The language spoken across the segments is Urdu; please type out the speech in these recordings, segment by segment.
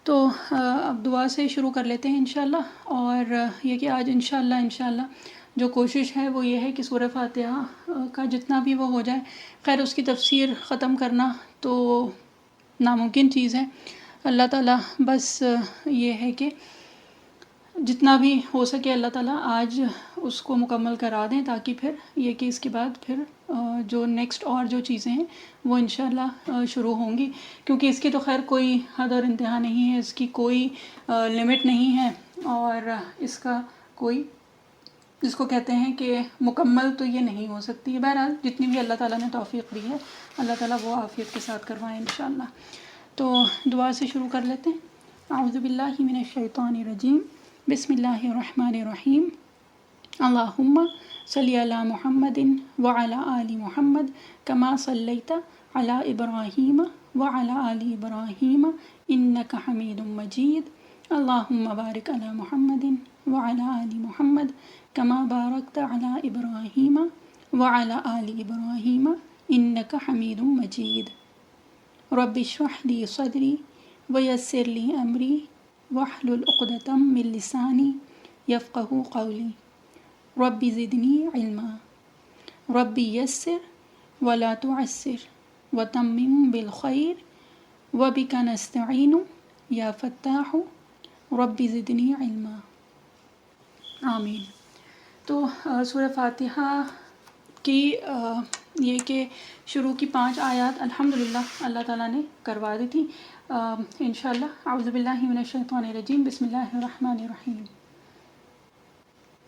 تو اب دعا سے شروع کر لیتے ہیں انشاءاللہ، اور یہ کہ آج انشاءاللہ جو کوشش ہے وہ یہ ہے کہ سورہ فاتحہ کا جتنا بھی وہ ہو جائے، خیر اس کی تفسیر ختم کرنا تو ناممکن چیز ہے۔ اللہ تعالیٰ بس یہ ہے کہ جتنا بھی ہو سکے اللہ تعالیٰ آج اس کو مکمل کرا دیں، تاکہ پھر یہ کہ اس کے بعد پھر جو نیکسٹ اور جو چیزیں ہیں وہ انشاءاللہ شروع ہوں گی، کیونکہ اس کی تو خیر کوئی حد اور انتہا نہیں ہے، اس کی کوئی لمٹ نہیں ہے، اور اس کا کوئی جس کو کہتے ہیں کہ مکمل تو یہ نہیں ہو سکتی ہے۔ بہرحال جتنی بھی اللہ تعالیٰ نے توفیق دی ہے اللہ تعالیٰ وہ عافیت کے ساتھ کروائیں انشاءاللہ۔ تو دعا سے شروع کر لیتے ہیں۔ اعوذ باللہ من الشیطان الرجیم، بسم اللہ الرحمن الرحیم۔ اللہم صلی علی محمد وعلی آل محمد کما صلیت علی ابراہیم وعلی آل ابراہیم انک حمید مجید۔ اللہم بارک علی محمد وعلی آل محمد کما بارکت علی ابراہیم وعلی آل ابراہیم انک حمید مجید۔ رب اشرح لی صدری ویسر لی امری واحلل عقدۃ من لسانی یفقہوا قولی۔ رب زدنی علما، رب یسر ولا تعسر وتمم بالخیر وبک نستعین یا فتاح رب زدنی علما۔ آمین۔ تو سورہ فاتحہ کی یہ کہ شروع کی 5 آیات الحمدللہ اللہ تعالیٰ نے کروا دی تھی انشاءاللہ۔ اعوذ باللہ من الشیطان الرجیم، بسم اللہ الرحمن الرحیم۔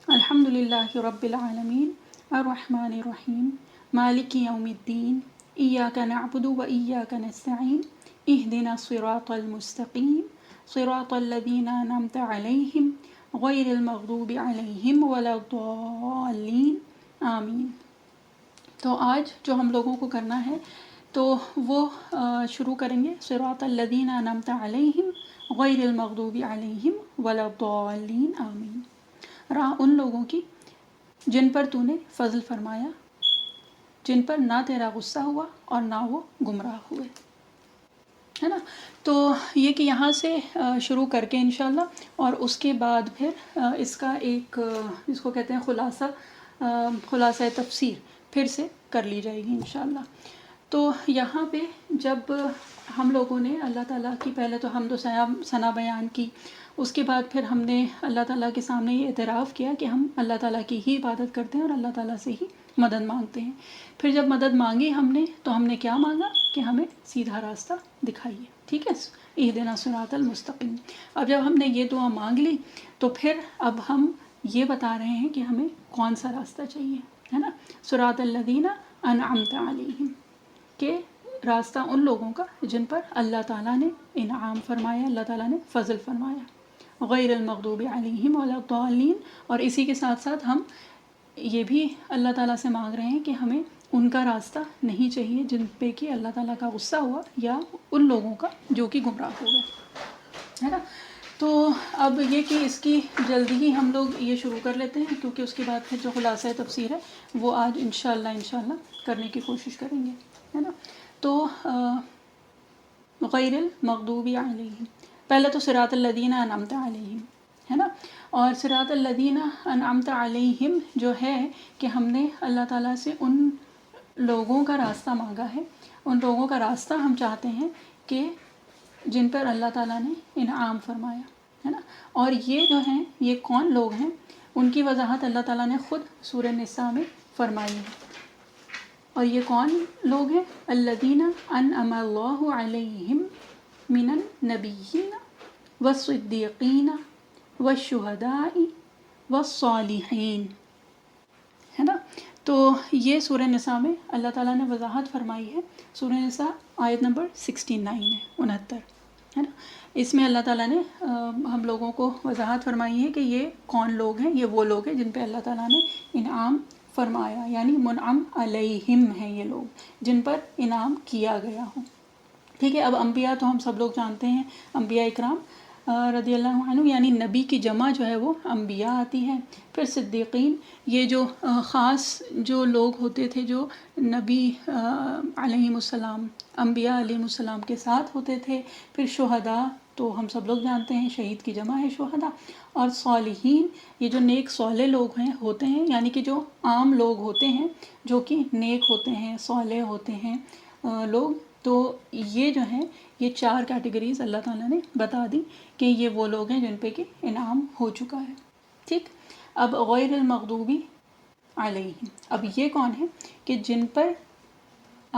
الحمدللہ رب العالمین الرحمن الرحیم مالک یوم الدین ایاک نعبد و ایاک نستعین اہدنا الصراط المستقیم صراط الذین انعمت علیہم غیر المغضوب علیہم ولا الضالین آمین۔ تو آج جو ہم لوگوں کو کرنا ہے تو وہ شروع کریں گے صراط الذین انعمت علیہم غیر المغضوب علیہم ولا الضالین آمین۔ راہ ان لوگوں کی جن پر تو نے فضل فرمایا، جن پر نہ تیرا غصہ ہوا اور نہ وہ گمراہ ہوئے، ہے نا۔ تو یہ کہ یہاں سے شروع کر کے انشاءاللہ، اور اس کے بعد پھر اس کا ایک جس کو کہتے ہیں خلاصہ تفسیر پھر سے کر لی جائے گی انشاءاللہ۔ تو یہاں پہ جب ہم لوگوں نے اللہ تعالیٰ کی پہلے تو حمد و ثنا بیان کی، اس کے بعد پھر ہم نے اللہ تعالیٰ کے سامنے یہ اعتراف کیا کہ ہم اللہ تعالیٰ کی ہی عبادت کرتے ہیں اور اللہ تعالیٰ سے ہی مدد مانگتے ہیں۔ پھر جب مدد مانگی ہم نے تو ہم نے کیا مانگا کہ ہمیں سیدھا راستہ دکھائیے، ٹھیک ہے، اہدنا الصراط المستقیم۔ اب جب ہم نے یہ دعا مانگ لی تو پھر اب ہم یہ بتا رہے ہیں کہ ہمیں کون سا راستہ چاہیے، ہے نا۔ صراط الذین انعمت علیہم، کہ راستہ ان لوگوں کا جن پر اللہ تعالیٰ نے انعام فرمایا، اللہ تعالیٰ نے فضل فرمایا، غیر المغضوب علیہم ولا الضالین۔ اور اسی کے ساتھ ساتھ ہم یہ بھی اللہ تعالیٰ سے مانگ رہے ہیں کہ ہمیں ان کا راستہ نہیں چاہیے جن پہ کہ اللہ تعالیٰ کا غصہ ہوا، یا ان لوگوں کا جو کہ گمراہ ہو گئے، ہے نا۔ تو اب یہ کہ اس کی جلدی ہی ہم لوگ یہ شروع کر لیتے ہیں، کیونکہ اس کے بعد پھر جو خلاصہ تفسیر ہے وہ آج انشاءاللہ کرنے کی کوشش کریں گے، ہے نا۔ تو غیر المغضوب علیہم، پہلے تو صراط الذین انعمت علیہم، ہے نا۔ اور صراط الذین انعمت علیہم جو ہے کہ ہم نے اللہ تعالیٰ سے ان لوگوں کا راستہ مانگا ہے، ان لوگوں کا راستہ ہم چاہتے ہیں کہ جن پر اللہ تعالیٰ نے انعام فرمایا، ہے نا۔ اور یہ جو ہیں یہ کون لوگ ہیں، ان کی وضاحت اللہ تعالیٰ نے خود سورہ نساء میں فرمائی ہے۔ اور یہ کون لوگ ہیں؟ الذین انعم اللہ علیہم من النبیین والصدیقین والشہداء والصالحین، ہے نا۔ تو یہ سورہ نساء میں اللہ تعالیٰ نے وضاحت فرمائی ہے۔ سورہ نساء آیت نمبر 69 ہے، 69 ہے نا۔ اس میں اللہ تعالیٰ نے ہم لوگوں کو وضاحت فرمائی ہے کہ یہ کون لوگ ہیں۔ یہ وہ لوگ ہیں جن پہ اللہ تعالیٰ نے انعام فرمایا، یعنی منعم علیہم ہیں یہ لوگ جن پر انعام کیا گیا ہو، ٹھیک ہے۔ اب انبیاء تو ہم سب لوگ جانتے ہیں، انبیاء اکرام رضی اللہ عنہ، یعنی نبی کی جمع جو ہے وہ انبیاء آتی ہے۔ پھر صدیقین، یہ جو خاص جو لوگ ہوتے تھے جو نبی علیہم السلام، انبیاء علیہم السلام کے ساتھ ہوتے تھے۔ پھر شہداء، تو ہم سب لوگ جانتے ہیں شہید کی جمع ہے شہداء، اور صالحین یہ جو نیک صالح لوگ ہیں ہوتے ہیں، یعنی کہ جو عام لوگ ہوتے ہیں جو کہ نیک ہوتے ہیں، صالح ہوتے ہیں لوگ، تو یہ جو ہیں یہ 4 کیٹیگریز اللہ تعالیٰ نے بتا دی کہ یہ وہ لوگ ہیں جن پہ کہ انعام ہو چکا ہے. ٹھیک. اب غیر المغضوبی علیہم، اب یہ کون ہے کہ جن پر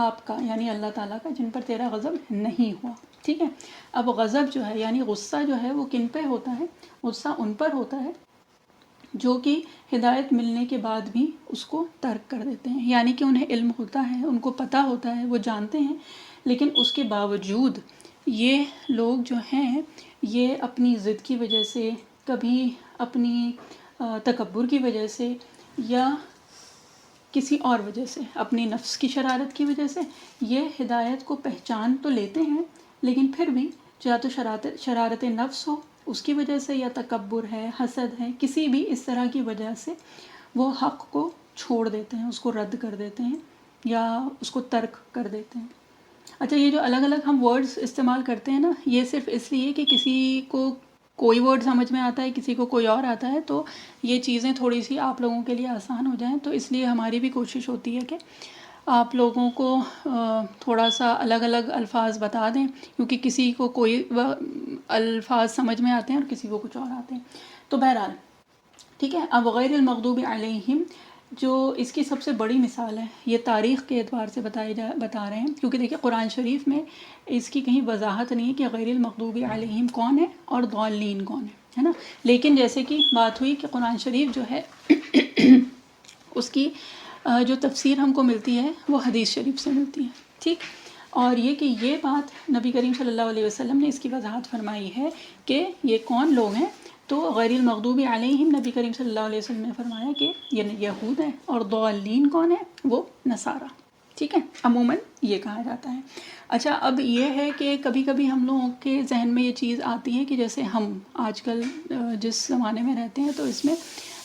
آپ کا یعنی اللہ تعالیٰ کا جن پر تیرا غضب نہیں ہوا. ٹھیک ہے. اب غضب جو ہے یعنی غصہ جو ہے وہ کن پہ ہوتا ہے؟ غصہ ان پر ہوتا ہے جو کہ ہدایت ملنے کے بعد بھی اس کو ترک کر دیتے ہیں، یعنی کہ انہیں علم ہوتا ہے، ان کو پتہ ہوتا ہے، وہ جانتے ہیں، لیکن اس کے باوجود یہ لوگ جو ہیں یہ اپنی ضد کی وجہ سے، کبھی اپنی تکبر کی وجہ سے، یا کسی اور وجہ سے، اپنی نفس کی شرارت کی وجہ سے یہ ہدایت کو پہچان تو لیتے ہیں، لیکن پھر بھی یا تو شرارت نفس ہو اس کی وجہ سے، یا تکبر ہے، حسد ہے، کسی بھی اس طرح کی وجہ سے وہ حق کو چھوڑ دیتے ہیں، اس کو رد کر دیتے ہیں یا اس کو ترک کر دیتے ہیں. اچھا، یہ جو الگ الگ ہم ورڈز استعمال کرتے ہیں نا، یہ صرف اس لیے کہ کسی کو کوئی ورڈ سمجھ میں آتا ہے، کسی کو کوئی اور آتا ہے، تو یہ چیزیں تھوڑی سی آپ لوگوں کے لیے آسان ہو جائیں، تو اس لیے ہماری بھی کوشش ہوتی ہے کہ آپ لوگوں کو تھوڑا سا الگ الگ الفاظ بتا دیں، کیونکہ کسی کو کوئی الفاظ سمجھ میں آتے ہیں اور کسی کو کچھ اور آتے ہیں. تو بہرحال ٹھیک ہے. اب غیر المغضوب علیہم جو اس کی سب سے بڑی مثال ہے، یہ تاریخ کے اعتبار سے بتا رہے ہیں، کیونکہ دیکھیں قرآن شریف میں اس کی کہیں وضاحت نہیں ہے کہ غیر المغضوب علیہم کون ہے اور ضالین کون ہے نا. لیکن جیسے کہ بات ہوئی کہ قرآن شریف جو ہے اس کی جو تفسیر ہم کو ملتی ہے وہ حدیث شریف سے ملتی ہے. ٹھیک. اور یہ کہ یہ بات نبی کریم صلی اللہ علیہ وسلم نے اس کی وضاحت فرمائی ہے کہ یہ کون لوگ ہیں. تو غیر المغضوب علیہم نبی کریم صلی اللہ علیہ وسلم نے فرمایا کہ یہ یہود ہیں، اور ضالین کون ہیں؟ وہ نصارہ. ٹھیک ہے. عموماً یہ کہا جاتا ہے. اچھا، اب یہ ہے کہ کبھی کبھی ہم لوگوں کے ذہن میں یہ چیز آتی ہے کہ جیسے ہم آج کل جس زمانے میں رہتے ہیں تو اس میں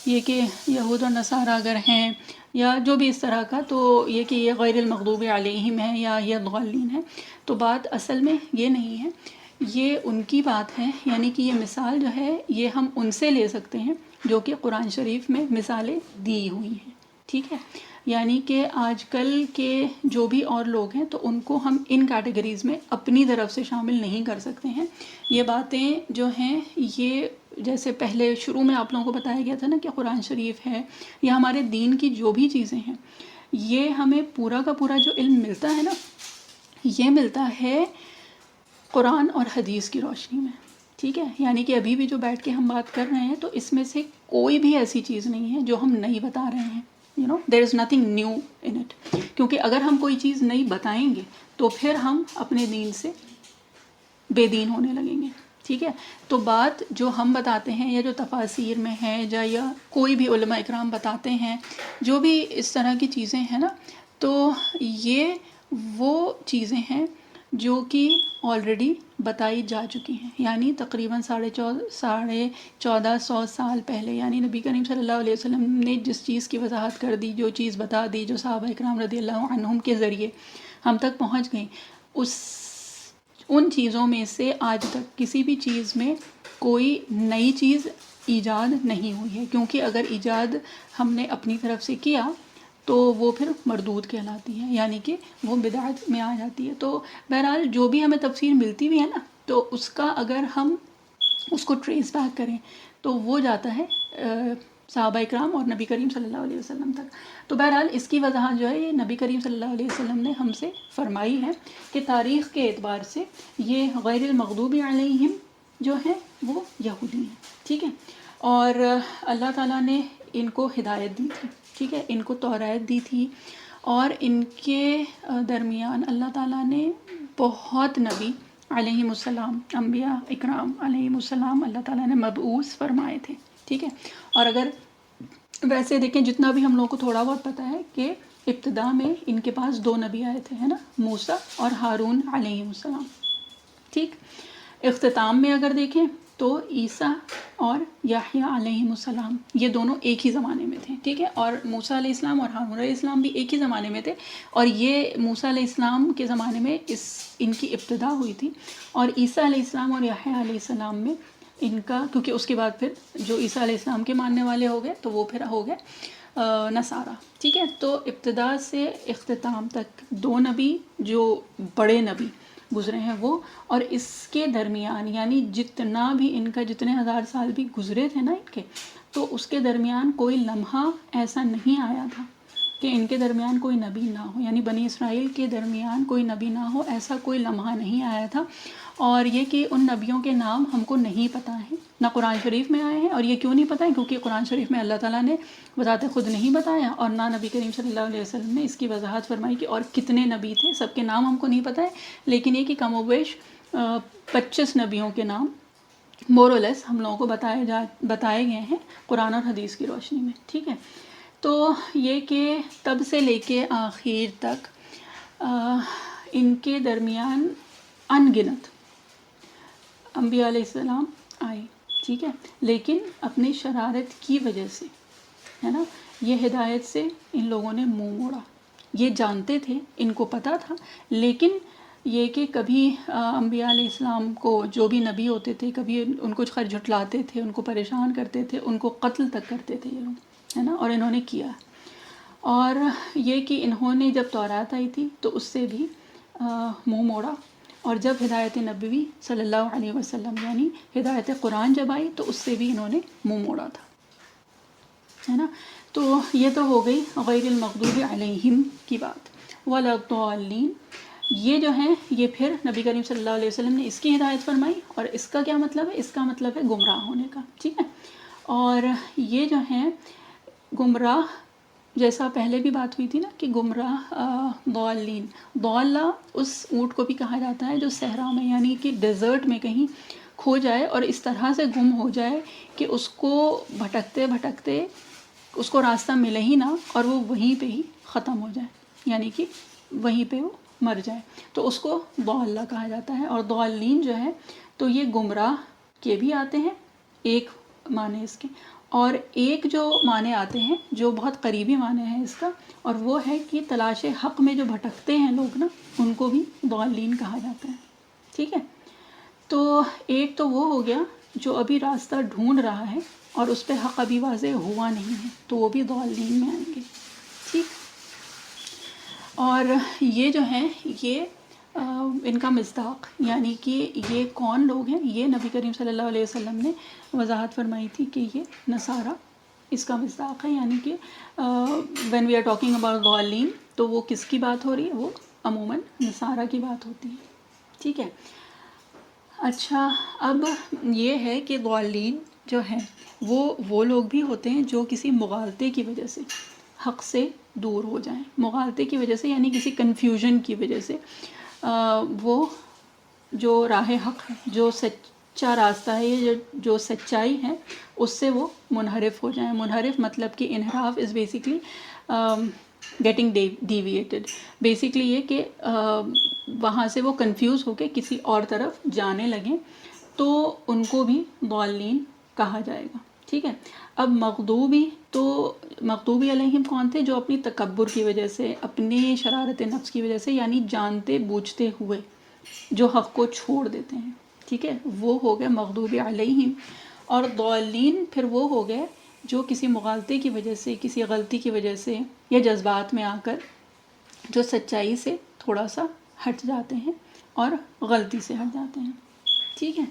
یہ کہ یہود اور نصارہ اگر ہیں یا جو بھی اس طرح کا، تو یہ کہ یہ غیر المغضوب علیہم ہے یا یہ ضالین ہے، تو بات اصل میں یہ نہیں ہے، یہ ان کی بات ہے. یعنی کہ یہ مثال جو ہے یہ ہم ان سے لے سکتے ہیں جو کہ قرآن شریف میں مثالیں دی ہوئی ہیں. ٹھیک ہے. یعنی کہ آج کل کے جو بھی اور لوگ ہیں تو ان کو ہم ان کیٹیگریز میں اپنی طرف سے شامل نہیں کر سکتے ہیں. یہ باتیں جو ہیں یہ جیسے پہلے شروع میں آپ لوگوں کو بتایا گیا تھا نا کہ قرآن شریف ہے یا ہمارے دین کی جو بھی چیزیں ہیں، یہ ہمیں پورا کا پورا جو علم ملتا ہے نا، یہ ملتا ہے قرآن اور حدیث کی روشنی میں. ٹھیک ہے. یعنی کہ ابھی بھی جو بیٹھ کے ہم بات کر رہے ہیں تو اس میں سے کوئی بھی ایسی چیز نہیں ہے جو ہم نہیں بتا رہے ہیں. there is nothing new in it. کیونکہ اگر ہم کوئی چیز نہیں بتائیں گے تو پھر ہم اپنے دین سے بے دین ہونے لگیں گے. ٹھیک ہے. تو بات جو ہم بتاتے ہیں یا جو تفاسیر میں ہے یا کوئی بھی علماء اکرام بتاتے ہیں، جو بھی اس طرح کی چیزیں ہیں نا، تو یہ وہ چیزیں ہیں جو کہ آلریڈی بتائی جا چکی ہیں. یعنی تقریباً 1450 سال پہلے، یعنی نبی کریم صلی اللہ علیہ وسلم نے جس چیز کی وضاحت کر دی، جو چیز بتا دی، جو صحابہ اکرام رضی اللہ عنہم کے ذریعے ہم تک پہنچ گئیں، ان چیزوں میں سے آج تک کسی بھی چیز میں کوئی نئی چیز ایجاد نہیں ہوئی ہے. کیونکہ اگر ایجاد ہم نے اپنی طرف سے کیا تو وہ پھر مردود کہلاتی ہے، یعنی کہ وہ بدعت میں آ جاتی ہے. تو بہرحال جو بھی ہمیں تفسیر ملتی بھی ہے نا، تو اس کا اگر ہم اس کو ٹریس بیک کریں تو وہ جاتا ہے صحابہ اکرام اور نبی کریم صلی اللہ علیہ وسلم تک. تو بہرحال اس کی وضاحت جو ہے یہ نبی کریم صلی اللہ علیہ وسلم نے ہم سے فرمائی ہے کہ تاریخ کے اعتبار سے یہ غیر المغضوب علیہم جو ہیں وہ یہودی ہیں. ٹھیک ہے. اور اللہ تعالیٰ نے ان کو ہدایت دی تھی. ٹھیک ہے. ان کو توریت دی تھی، اور ان کے درمیان اللہ تعالیٰ نے بہت نبی علیہم السلام، انبیاء اکرام علیہم السلام اللہ تعالیٰ نے مبعوث فرمائے تھے. ٹھیک ہے. اور اگر ویسے دیکھیں جتنا بھی ہم لوگوں کو تھوڑا بہت پتہ ہے کہ ابتدا میں ان کے پاس 2 نبی آئے تھے، ہے نا، موسیٰ اور ہارون علیہم السلام. ٹھیک. اختتام میں اگر دیکھیں تو عیسیٰ اور یحییٰ علیہ السلام، یہ دونوں ایک ہی زمانے میں تھے، ٹھیک ہے، اور موسیٰ علیہ السلام اور ہارون علیہ السلام بھی ایک ہی زمانے میں تھے، اور یہ موسیٰ علیہ السلام کے زمانے میں ان کی ابتدا ہوئی تھی، اور عیسیٰ علیہ السلام اور یحییٰ علیہ السلام میں ان کا، کیونکہ اس کے بعد پھر جو عیسیٰ علیہ السلام کے ماننے والے ہو گئے تو وہ پھر ہو گئے نصارہ، ٹھیک ہے۔ تو ابتدا سے اختتام تک 2 نبی جو بڑے نبی گزرے ہیں وہ، اور اس کے درمیان یعنی جتنا بھی ان کا جتنے 1000 سال بھی گزرے تھے نا ان کے، تو اس کے درمیان کوئی لمحہ ایسا نہیں آیا تھا کہ ان کے درمیان کوئی نبی نہ ہو، یعنی بنی اسرائیل کے درمیان کوئی نبی نہ ہو، ایسا کوئی لمحہ نہیں آیا تھا۔ اور یہ کہ ان نبیوں کے نام ہم کو نہیں پتہ ہیں، نہ قرآن شریف میں آئے ہیں، اور یہ کیوں نہیں پتہ ہے؟ کیونکہ قرآن شریف میں اللہ تعالیٰ نے بذات خود نہیں بتایا، اور نہ نبی کریم صلی اللہ علیہ وسلم نے اس کی وضاحت فرمائی کہ اور کتنے نبی تھے، سب کے نام ہم کو نہیں پتہ ہے، لیکن یہ کہ کم و بیش 25 نبیوں کے نام مور اور لیس ہم لوگوں کو بتائے گئے ہیں قرآن اور حدیث کی روشنی میں، ٹھیک ہے۔ تو یہ کہ تب سے لے کے آخر تک ان کے درمیان ان گنت انبیاء علیہ السلام آئے، ٹھیک ہے، لیکن اپنی شرارت کی وجہ سے، ہے نا، یہ ہدایت سے ان لوگوں نے منہ موڑا۔ یہ جانتے تھے، ان کو پتہ تھا، لیکن یہ کہ کبھی انبیاء علیہ السلام کو، جو بھی نبی ہوتے تھے، کبھی ان کو جھٹلاتے تھے، ان کو پریشان کرتے تھے، ان کو قتل تک کرتے تھے یہ لوگ، ہے نا، اور انہوں نے کیا۔ اور یہ کہ انہوں نے جب تورات آئی تھی تو اس سے بھی منہ موڑا، اور جب ہدایت نبوی صلی اللہ علیہ وسلم یعنی ہدایت قرآن جب آئی تو اس سے بھی انہوں نے منہ موڑا تھا، ہے نا۔ تو یہ تو ہو گئی غیر المغضوب علیہم کی بات، ولا الضالین، یہ جو ہیں یہ پھر نبی کریم صلی اللہ علیہ وسلم نے اس کی ہدایت فرمائی، اور اس کا کیا مطلب ہے؟ اس کا مطلب ہے گمراہ ہونے کا، ٹھیک ہے۔ اور یہ جو ہیں گمراہ، جیسا پہلے بھی بات ہوئی تھی نا کہ گمراہ ضالین، ضالہ اس اونٹ کو بھی کہا جاتا ہے جو صحرا میں یعنی کہ ڈیزرٹ میں کہیں کھو جائے اور اس طرح سے گم ہو جائے کہ اس کو بھٹکتے بھٹکتے اس کو راستہ ملے ہی نہ، اور وہ وہیں پہ ہی ختم ہو جائے، یعنی کہ وہیں پہ وہ مر جائے، تو اس کو ضالہ کہا جاتا ہے۔ اور ضالین جو ہے تو یہ گمراہ کے بھی آتے ہیں ایک معنی اس کے، اور ایک جو معنی آتے ہیں جو بہت قریبی معنی ہے اس کا، اور وہ ہے کہ تلاش حق میں جو بھٹکتے ہیں لوگ نا، ان کو بھی ضالین کہا جاتا ہے، ٹھیک ہے۔ تو ایک تو وہ ہو گیا جو ابھی راستہ ڈھونڈ رہا ہے اور اس پہ حق ابھی واضح ہوا نہیں ہے، تو وہ بھی ضالین میں آئیں گے، ٹھیک۔ اور یہ جو ہیں یہ ان کا مصداق، یعنی کہ یہ کون لوگ ہیں، یہ نبی کریم صلی اللہ علیہ وسلم نے وضاحت فرمائی تھی کہ یہ نصارہ اس کا مصداق ہے، یعنی کہ when we are talking about ضالین تو وہ کس کی بات ہو رہی ہے؟ وہ عموماً نصارہ کی بات ہوتی ہے، ٹھیک ہے۔ اچھا، اب یہ ہے کہ ضالین جو ہیں وہ لوگ بھی ہوتے ہیں جو کسی مغالطے کی وجہ سے حق سے دور ہو جائیں، مغالطے کی وجہ سے یعنی کسی کنفیوژن کی وجہ سے وہ جو راہ حق ہے، جو سچا راستہ ہے، یہ جو سچائی ہے، اس سے وہ منحرف ہو جائیں۔ منحرف مطلب کہ انحراف is basically getting deviated, basically یہ کہ وہاں سے وہ کنفیوز ہو کے کسی اور طرف جانے لگیں، تو ان کو بھی ضالین کہا جائے گا، ٹھیک ہے۔ اب مغضوبی علیہم کون تھے؟ جو اپنی تکبر کی وجہ سے، اپنی شرارت نفس کی وجہ سے، یعنی جانتے بوجھتے ہوئے جو حق کو چھوڑ دیتے ہیں، ٹھیک ہے، وہ ہو گئے مغضوب علیہم۔ اور ضالین پھر وہ ہو گئے جو کسی مغالطے کی وجہ سے، کسی غلطی کی وجہ سے یا جذبات میں آ کر جو سچائی سے تھوڑا سا ہٹ جاتے ہیں اور غلطی سے ہٹ جاتے ہیں، ٹھیک ہے۔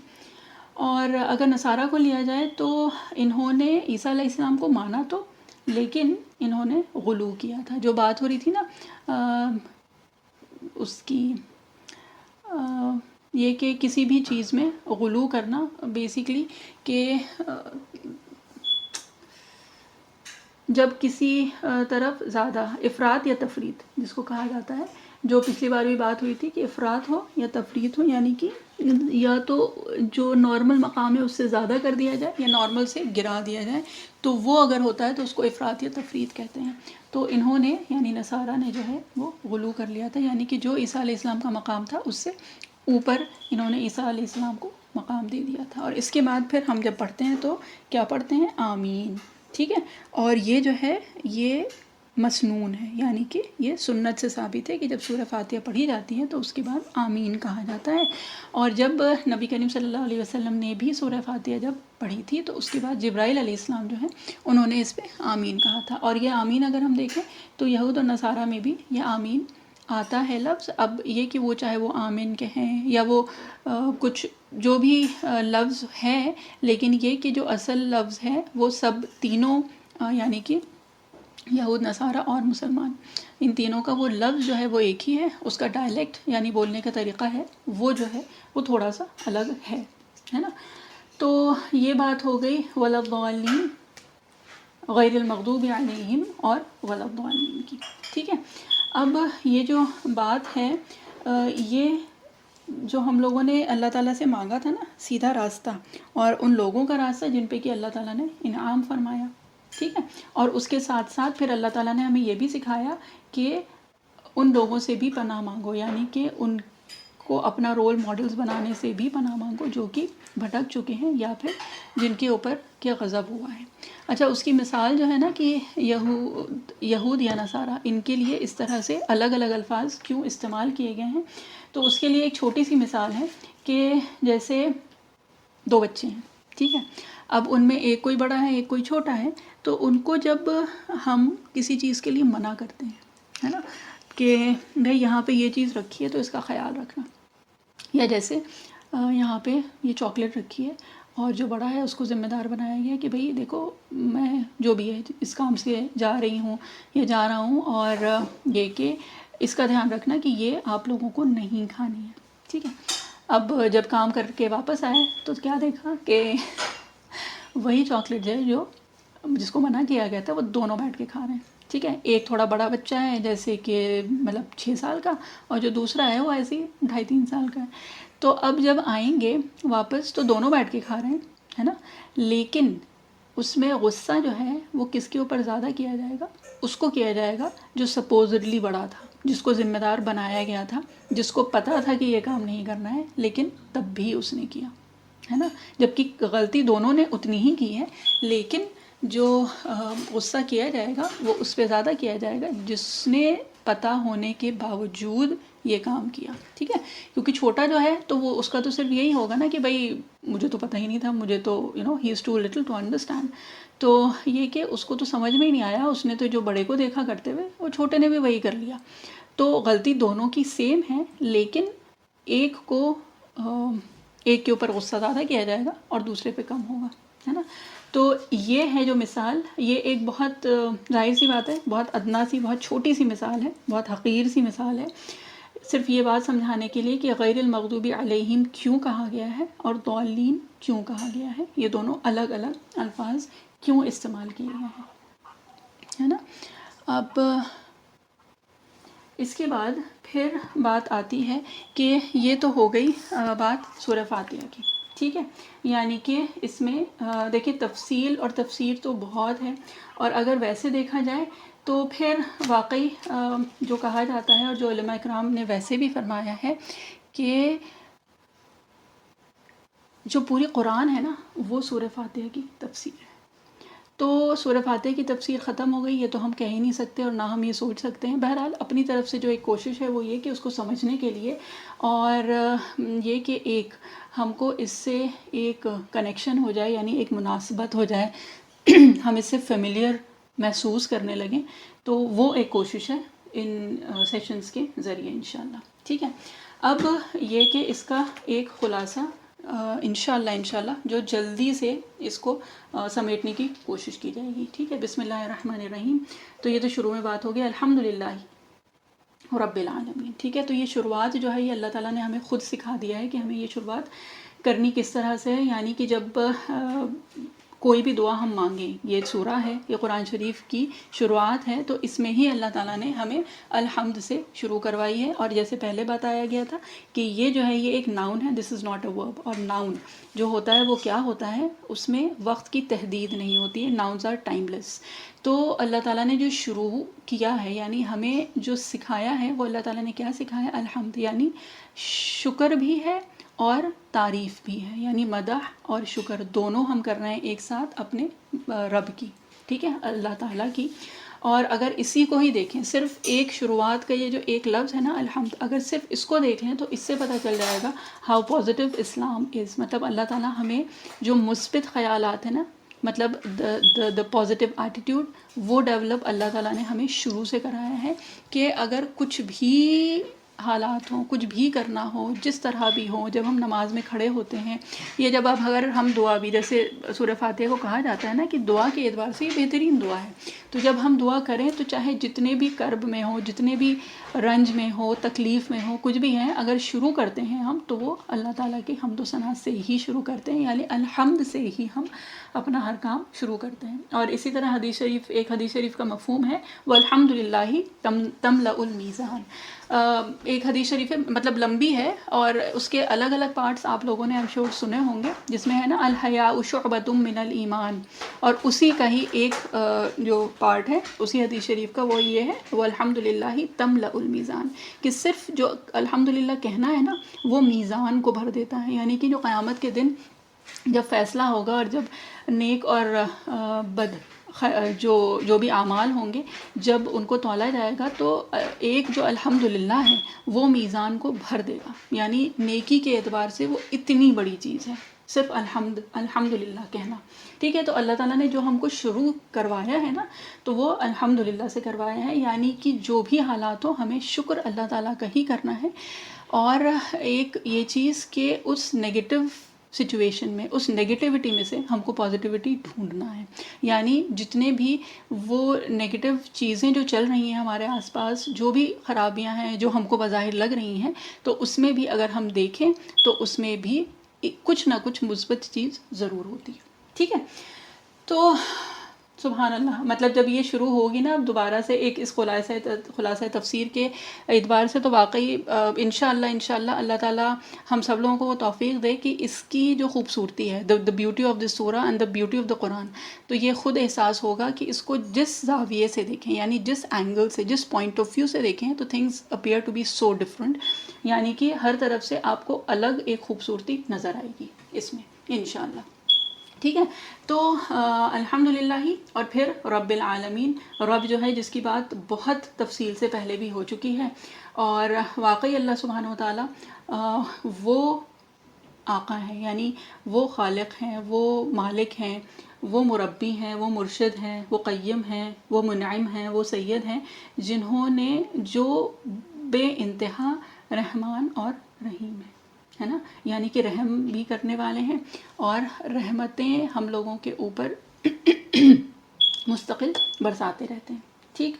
اور اگر نصارہ کو لیا جائے تو انہوں نے عیسیٰ علیہ السلام کو مانا تو، لیکن انہوں نے غلو کیا تھا، جو بات ہو رہی تھی نا اس کی، یہ کہ کسی بھی چیز میں غلو کرنا، بیسیکلی کہ جب کسی طرف زیادہ افراط یا تفریط جس کو کہا جاتا ہے، جو پچھلی بار بھی بات ہوئی تھی کہ افراط ہو یا تفریط ہو، یعنی کہ یا تو جو نارمل مقام ہے اس سے زیادہ کر دیا جائے یا نارمل سے گرا دیا جائے، تو وہ اگر ہوتا ہے تو اس کو افراط یا تفریط کہتے ہیں۔ تو انہوں نے یعنی نصارہ نے جو ہے وہ غلو کر لیا تھا، یعنی کہ جو عیسیٰ علیہ السلام کا مقام تھا اس سے اوپر انہوں نے عیسیٰ علیہ السلام کو مقام دے دیا تھا۔ اور اس کے بعد پھر ہم جب پڑھتے ہیں تو کیا پڑھتے ہیں؟ آمین، ٹھیک ہے۔ اور یہ جو ہے یہ مسنون ہے، یعنی کہ یہ سنت سے ثابت ہے کہ جب سورہ فاتحہ پڑھی جاتی ہے تو اس کے بعد آمین کہا جاتا ہے۔ اور جب نبی کریم صلی اللہ علیہ وسلم نے بھی سورہ فاتحہ جب پڑھی تھی تو اس کے بعد جبرائیل علیہ السلام جو ہے انہوں نے اس پہ آمین کہا تھا۔ اور یہ آمین اگر ہم دیکھیں تو یہود اور نصارہ میں بھی یہ آمین آتا ہے لفظ۔ اب یہ کہ وہ چاہے وہ آمین کہیں یا وہ کچھ جو بھی لفظ ہے، لیکن یہ کہ جو اصل لفظ ہے وہ سب تینوں یعنی کہ یہود، نصارہ اور مسلمان، ان تینوں کا وہ لفظ جو ہے وہ ایک ہی ہے، اس کا ڈائلیکٹ یعنی بولنے کا طریقہ ہے وہ جو ہے وہ تھوڑا سا الگ ہے نا۔ تو یہ بات ہو گئی ولا الضالین، غیر المغضوب علیہم اور ولا الضالین کی، ٹھیک ہے۔ اب یہ جو بات ہے یہ جو ہم لوگوں نے اللہ تعالیٰ سے مانگا تھا نا سیدھا راستہ، اور ان لوگوں کا راستہ جن پہ کہ اللہ تعالیٰ نے انعام فرمایا، ٹھیک ہے۔ اور اس کے ساتھ ساتھ پھر اللہ تعالیٰ نے ہمیں یہ بھی سکھایا کہ ان لوگوں سے بھی پناہ مانگو، یعنی کہ ان کو اپنا رول ماڈلز بنانے سے بھی پناہ مانگو جو کہ بھٹک چکے ہیں یا پھر جن کے اوپر کیا غضب ہوا ہے۔ اچھا، اس کی مثال جو ہے نا کہ یہود یا نصارہ ان کے لیے اس طرح سے الگ الگ الفاظ کیوں استعمال کیے گئے ہیں، تو اس کے لیے ایک چھوٹی سی مثال ہے کہ جیسے دو بچے ہیں، ٹھیک ہے۔ اب ان میں ایک کوئی بڑا ہے ایک کوئی چھوٹا ہے، تو ان کو جب ہم کسی چیز کے لیے منع کرتے ہیں، ہے نا، کہ بھئی یہاں پہ یہ چیز رکھی ہے تو اس کا خیال رکھنا، یا جیسے یہاں پہ یہ چاکلیٹ رکھی ہے اور جو بڑا ہے اس کو ذمہ دار بنایا گیا کہ بھئی دیکھو میں جو بھی ہے اس کام سے جا رہی ہوں یا جا رہا ہوں، اور یہ کہ اس کا دھیان رکھنا کہ یہ آپ لوگوں کو نہیں کھانی ہے، ٹھیک ہے۔ اب جب کام کر کے واپس آئے تو کیا دیکھا کہ وہی چاکلیٹ جو جس کو منع کیا گیا تھا وہ دونوں بیٹھ کے کھا رہے ہیں، ٹھیک ہے۔ ایک تھوڑا بڑا بچہ ہے جیسے کہ مطلب 6 سال کا، اور جو دوسرا ہے وہ ایسے ہی 2.5-3 سال کا ہے۔ تو اب جب آئیں گے واپس تو دونوں بیٹھ کے کھا رہے ہیں، ہے نا، لیکن اس میں غصہ جو ہے وہ کس کے اوپر زیادہ کیا جائے گا؟ اس کو کیا جائے گا جو سپوزڈلی بڑا تھا، جس کو ذمہ دار بنایا گیا تھا، جس کو پتہ تھا کہ یہ کام نہیں کرنا ہے لیکن تب بھی اس نے کیا، ہے نا۔ جبکہ غلطی دونوں نے اتنی ہی کی ہے، لیکن جو غصہ کیا جائے گا وہ اس پہ زیادہ کیا جائے گا جس نے پتہ ہونے کے باوجود یہ کام کیا، ٹھیک ہے۔ کیونکہ چھوٹا جو ہے تو وہ اس کا تو صرف یہی ہوگا نا کہ بھائی مجھے تو پتہ ہی نہیں تھا، مجھے تو ہی از ٹو لٹل ٹو انڈرسٹینڈ، تو یہ کہ اس کو تو سمجھ میں ہی نہیں آیا، اس نے تو جو بڑے کو دیکھا کرتے ہوئے وہ چھوٹے نے بھی وہی کر لیا۔ تو غلطی دونوں کی سیم ہے، لیکن ایک کے اوپر غصہ زیادہ کیا جائے گا اور دوسرے پہ کم ہوگا، ہے نا۔ تو یہ ہے جو مثال، یہ ایک بہت ظاہر سی بات ہے، بہت ادنا سی، بہت چھوٹی سی مثال ہے، بہت حقیر سی مثال ہے، صرف یہ بات سمجھانے کے لیے کہ غیر المغضوب علیہم کیوں کہا گیا ہے اور ضالین کیوں کہا گیا ہے، یہ دونوں الگ الگ الفاظ کیوں استعمال کیے گئے ہیں، ہے نا۔ اب اس کے بعد پھر بات آتی ہے کہ یہ تو ہو گئی بات سورہ فاتحہ کی، ٹھیک ہے۔ یعنی کہ اس میں دیکھیں تفصیل اور تفسیر تو بہت ہے، اور اگر ویسے دیکھا جائے تو پھر واقعی جو کہا جاتا ہے اور جو علماء اکرام نے ویسے بھی فرمایا ہے کہ جو پوری قرآن ہے نا وہ سورہ فاتحہ کی تفسیر ہے۔ تو سورہ فاتحہ کی تفسیر ختم ہو گئی یہ تو ہم کہہ ہی نہیں سکتے اور نہ ہم یہ سوچ سکتے ہیں۔ بہرحال اپنی طرف سے جو ایک کوشش ہے وہ یہ کہ اس کو سمجھنے کے لیے، اور یہ کہ ایک ہم کو اس سے ایک کنیکشن ہو جائے، یعنی ایک مناسبت ہو جائے، ہم اس سے فیملیئر محسوس کرنے لگیں، تو وہ ایک کوشش ہے ان سیشنز کے ذریعے انشاءاللہ، ٹھیک ہے۔ اب یہ کہ اس کا ایک خلاصہ انشاءاللہ جو جلدی سے اس کو سمیٹنے کی کوشش کی جائے گی، ٹھیک ہے۔ بسم اللہ الرحمن الرحیم۔ تو یہ تو شروع میں بات ہو گئی الحمدللہ رب العالمین، ٹھیک ہے۔ تو یہ شروعات جو ہے یہ اللہ تعالیٰ نے ہمیں خود سکھا دیا ہے کہ ہمیں یہ شروعات کرنی کس طرح سے ہے، یعنی کہ جب کوئی بھی دعا ہم مانگیں، یہ سورہ ہے، یہ قرآن شریف کی شروعات ہے، تو اس میں ہی اللہ تعالیٰ نے ہمیں الحمد سے شروع کروائی ہے۔ اور جیسے پہلے بتایا گیا تھا کہ یہ جو ہے یہ ایک ناؤن ہے، دس از ناٹ اے ورب، اور ناؤن جو ہوتا ہے وہ کیا ہوتا ہے، اس میں وقت کی تحدید نہیں ہوتی ہے، ناؤنز آر ٹائم لیس۔ تو اللہ تعالیٰ نے جو شروع کیا ہے، یعنی ہمیں جو سکھایا ہے وہ اللہ تعالیٰ نے کیا سکھایا، الحمد، یعنی شکر بھی ہے اور تعریف بھی ہے، یعنی مدح اور شکر دونوں ہم کر رہے ہیں ایک ساتھ اپنے رب کی، ٹھیک ہے، اللہ تعالیٰ کی۔ اور اگر اسی کو ہی دیکھیں، صرف ایک شروعات کا یہ جو ایک لفظ ہے نا الحمد، اگر صرف اس کو دیکھ لیں تو اس سے پتہ چل جائے گا ہاؤ پازیٹیو اسلام از، مطلب اللہ تعالیٰ ہمیں جو مثبت خیالات ہیں نا، مطلب دا پازیٹیو ایٹیٹیوڈ، وہ ڈیولپ اللہ تعالیٰ نے ہمیں شروع سے کرایا ہے کہ اگر کچھ بھی حالات ہوں، کچھ بھی کرنا ہو، جس طرح بھی ہو، جب ہم نماز میں کھڑے ہوتے ہیں یا جب اب اگر ہم دعا بھی، جیسے سورہ فاتحہ کو کہا جاتا ہے نا کہ دعا کے اعتبار سے یہ بہترین دعا ہے، تو جب ہم دعا کریں تو چاہے جتنے بھی کرب میں ہو، جتنے بھی رنج میں ہو، تکلیف میں ہو، کچھ بھی ہیں، اگر شروع کرتے ہیں ہم تو وہ اللہ تعالیٰ کی حمد و ثنا سے ہی شروع کرتے ہیں، یعنی الحمد سے ہی ہم اپنا ہر کام شروع کرتے ہیں۔ اور اسی طرح حدیث شریف، ایک حدیث شریف کا مفہوم ہے والحمد للہ تملأ المیزان، ایک حدیث شریف ہے، مطلب لمبی ہے اور اس کے الگ الگ پارٹس آپ لوگوں نے شور سنے ہوں گے، جس میں ہے نا الحیاء شعبۃ من الایمان، اور اسی کا ہی ایک جو پارٹ ہے اسی حدیث شریف کا وہ یہ ہے والحمد للہ تملأ المیزان، کہ صرف جو الحمد للہ کہنا ہے نا وہ میزان کو بھر دیتا ہے، یعنی کہ جو قیامت کے دن جب فیصلہ ہوگا اور جب نیک اور بد جو بھی اعمال ہوں گے جب ان کو تولا جائے گا تو ایک جو الحمدللہ ہے وہ میزان کو بھر دے گا، یعنی نیکی کے اعتبار سے وہ اتنی بڑی چیز ہے صرف الحمدللہ کہنا، ٹھیک ہے۔ تو اللہ تعالیٰ نے جو ہم کو شروع کروایا ہے نا تو وہ الحمدللہ سے کروایا ہے، یعنی کہ جو بھی حالات ہو ہمیں شکر اللہ تعالیٰ کا ہی کرنا ہے، اور ایک یہ چیز کہ اس نیگیٹو سچویشن میں، اس نیگیٹیوٹی میں سے ہم کو پازیٹیوٹی ڈھونڈنا ہے، یعنی جتنے بھی وہ نیگیٹو چیزیں جو چل رہی ہیں ہمارے آس پاس، جو بھی خرابیاں ہیں جو ہم کو بظاہر لگ رہی ہیں، تو اس میں بھی اگر ہم دیکھیں تو اس میں بھی کچھ نہ کچھ مثبت چیز ضرور ہوتی ہے، ٹھیک ہے۔ تو سبحان اللہ، مطلب جب یہ شروع ہوگی نا دوبارہ سے ایک اس خلاصہ تفسیر کے اعتبار سے، تو واقعی انشاءاللہ اللہ تعالیٰ ہم سب لوگوں کو وہ توفیق دے کہ اس کی جو خوبصورتی ہے، دا بیوٹی آف دس سورہ and the beauty of the Quran, تو یہ خود احساس ہوگا کہ اس کو جس زاویے سے دیکھیں، یعنی جس اینگل سے، جس پوائنٹ آف ویو سے دیکھیں تو things appear to be so different, یعنی کہ ہر طرف سے آپ کو الگ ایک خوبصورتی نظر آئے گی اس میں انشاءاللہ، ٹھیک ہے۔ تو الحمدللہ ہی، اور پھر رب العالمین، رب جو ہے جس کی بات بہت تفصیل سے پہلے بھی ہو چکی ہے، اور واقعی اللہ سبحانہ وتعالیٰ وہ آقا ہیں، یعنی وہ خالق ہیں، وہ مالک ہیں، وہ مربی ہیں، وہ مرشد ہیں، وہ قیم ہیں، وہ منعم ہیں، وہ سید ہیں، جنہوں نے جو بے انتہا رحمان اور رحیم ہے نا، یعنی کہ رحم بھی کرنے والے ہیں اور رحمتیں ہم لوگوں کے اوپر مستقل برساتے رہتے ہیں، ٹھیک۔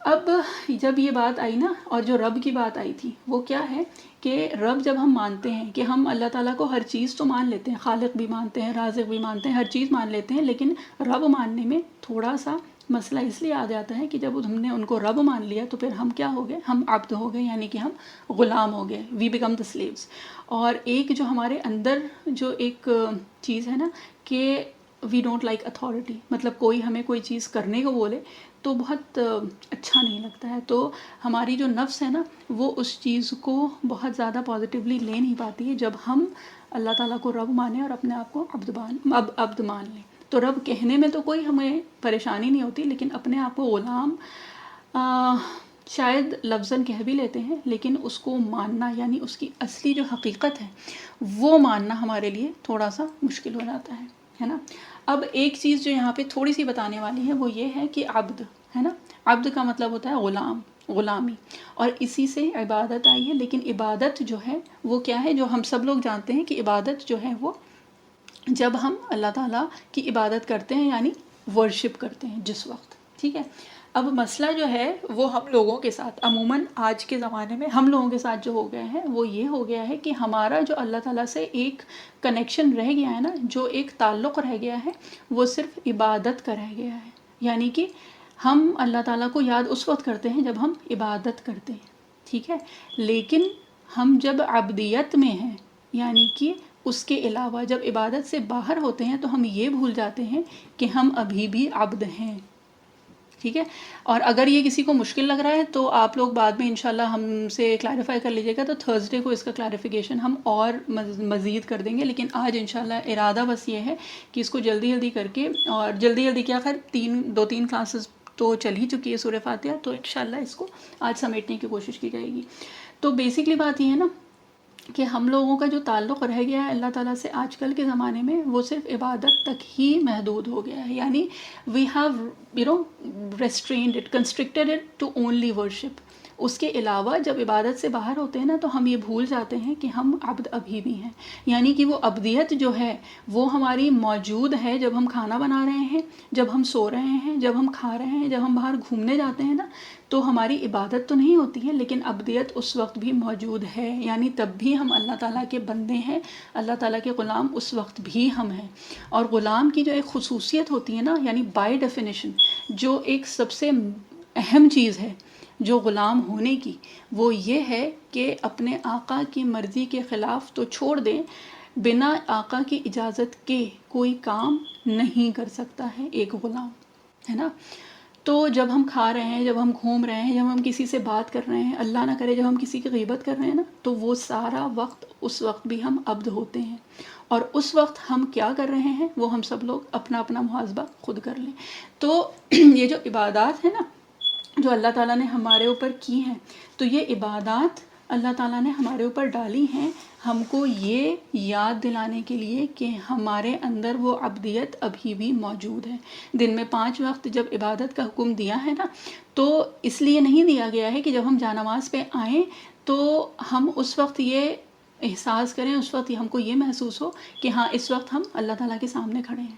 اب جب یہ بات آئی نا، اور جو رب کی بات آئی تھی وہ کیا ہے کہ رب جب ہم مانتے ہیں کہ ہم اللہ تعالیٰ کو ہر چیز تو مان لیتے ہیں، خالق بھی مانتے ہیں، رازق بھی مانتے ہیں، ہر چیز مان لیتے ہیں، لیکن رب ماننے میں تھوڑا سا مسئلہ اس لیے آ جاتا ہے کہ جب ہم نے ان کو رب مان لیا تو پھر ہم کیا ہو گئے، ہم عبد ہو گئے، یعنی کہ ہم غلام ہو گئے، وی بیکم دا سلیوز۔ اور ایک جو ہمارے اندر جو ایک چیز ہے نا کہ وی ڈونٹ لائک اتھارٹی، مطلب کوئی ہمیں کوئی چیز کرنے کو بولے تو بہت اچھا نہیں لگتا ہے، تو ہماری جو نفس ہے نا وہ اس چیز کو بہت زیادہ پازیٹیولی لے نہیں پاتی ہے جب ہم اللہ تعالیٰ کو رب مانیں اور اپنے آپ کو عبد مان لیں۔ تو رب کہنے میں تو کوئی ہمیں پریشانی نہیں ہوتی، لیکن اپنے آپ کو غلام شاید لفظاً کہہ بھی لیتے ہیں، لیکن اس کو ماننا، یعنی اس کی اصلی جو حقیقت ہے وہ ماننا ہمارے لیے تھوڑا سا مشکل ہو جاتا ہے نا۔ اب ایک چیز جو یہاں پہ تھوڑی سی بتانے والی ہے وہ یہ ہے کہ عبد ہے نا، عبد کا مطلب ہوتا ہے غلام، غلامی، اور اسی سے عبادت آئی ہے، لیکن عبادت جو ہے وہ کیا ہے، جو ہم سب لوگ جانتے ہیں کہ عبادت جو ہے وہ جب ہم اللہ تعالیٰ کی عبادت کرتے ہیں یعنی ورشپ کرتے ہیں جس وقت، ٹھیک ہے۔ اب مسئلہ جو ہے وہ ہم لوگوں کے ساتھ عموماً آج کے زمانے میں ہم لوگوں کے ساتھ جو ہو گیا ہے وہ یہ ہو گیا ہے کہ ہمارا جو اللہ تعالیٰ سے ایک کنیکشن رہ گیا ہے نا، جو ایک تعلق رہ گیا ہے وہ صرف عبادت کا رہ گیا ہے، یعنی کہ ہم اللہ تعالیٰ کو یاد اس وقت کرتے ہیں جب ہم عبادت کرتے ہیں، ٹھیک ہے، لیکن ہم جب عبدیت میں ہیں، یعنی کہ اس کے علاوہ جب عبادت سے باہر ہوتے ہیں تو ہم یہ بھول جاتے ہیں کہ ہم ابھی بھی عبد ہیں، ٹھیک ہے. اور اگر یہ کسی کو مشکل لگ رہا ہے تو آپ لوگ بعد میں انشاءاللہ ہم سے کلیریفائی کر لیجیے گا, تو تھرسڈے کو اس کا کلیریفیکیشن ہم اور مزید کر دیں گے. لیکن آج انشاءاللہ ارادہ بس یہ ہے کہ اس کو جلدی جلدی کر کے, اور جلدی جلدی کیا, خیر 2-3 کلاسز تو چل ہی چکی ہے سورہ فاتحہ, تو انشاءاللہ اس کو آج سمیٹنے کی کوشش کی جائے گی. تو بیسکلی بات یہ ہے نا کہ ہم لوگوں کا جو تعلق رہ گیا ہے اللہ تعالیٰ سے آج کل کے زمانے میں, وہ صرف عبادت تک ہی محدود ہو گیا ہے. یعنی we have restrained it, constructed it to only worship. اس کے علاوہ جب عبادت سے باہر ہوتے ہیں نا تو ہم یہ بھول جاتے ہیں کہ ہم عبد ابھی بھی ہیں. یعنی کہ وہ ابدیت جو ہے وہ ہماری موجود ہے جب ہم کھانا بنا رہے ہیں, جب ہم سو رہے ہیں, جب ہم کھا رہے ہیں, جب ہم باہر گھومنے جاتے ہیں نا, تو ہماری عبادت تو نہیں ہوتی ہے لیکن ابدیت اس وقت بھی موجود ہے. یعنی تب بھی ہم اللہ تعالیٰ کے بندے ہیں, اللہ تعالیٰ کے غلام اس وقت بھی ہم ہیں. اور غلام کی جو ایک خصوصیت ہوتی ہے نا, یعنی بائی ڈیفینیشن جو ایک سب سے اہم چیز ہے جو غلام ہونے کی, وہ یہ ہے کہ اپنے آقا کی مرضی کے خلاف تو چھوڑ دیں, بنا آقا کی اجازت کے کوئی کام نہیں کر سکتا ہے ایک غلام, ہے نا. تو جب ہم کھا رہے ہیں, جب ہم گھوم رہے ہیں, جب ہم کسی سے بات کر رہے ہیں, اللہ نہ کرے جب ہم کسی کی غیبت کر رہے ہیں نا, تو وہ سارا وقت اس وقت بھی ہم عبد ہوتے ہیں. اور اس وقت ہم کیا کر رہے ہیں وہ ہم سب لوگ اپنا اپنا محاسبہ خود کر لیں. تو یہ جو عبادات ہیں نا جو اللہ تعالیٰ نے ہمارے اوپر کی ہیں, تو یہ عبادات اللہ تعالیٰ نے ہمارے اوپر ڈالی ہیں ہم کو یہ یاد دلانے کے لیے کہ ہمارے اندر وہ عبدیت ابھی بھی موجود ہے. دن میں 5 وقت جب عبادت کا حکم دیا ہے نا, تو اس لیے نہیں دیا گیا ہے کہ جب ہم جانماز پہ آئیں تو ہم اس وقت یہ احساس کریں, اس وقت ہم کو یہ محسوس ہو کہ ہاں اس وقت ہم اللہ تعالیٰ کے سامنے کھڑے ہیں.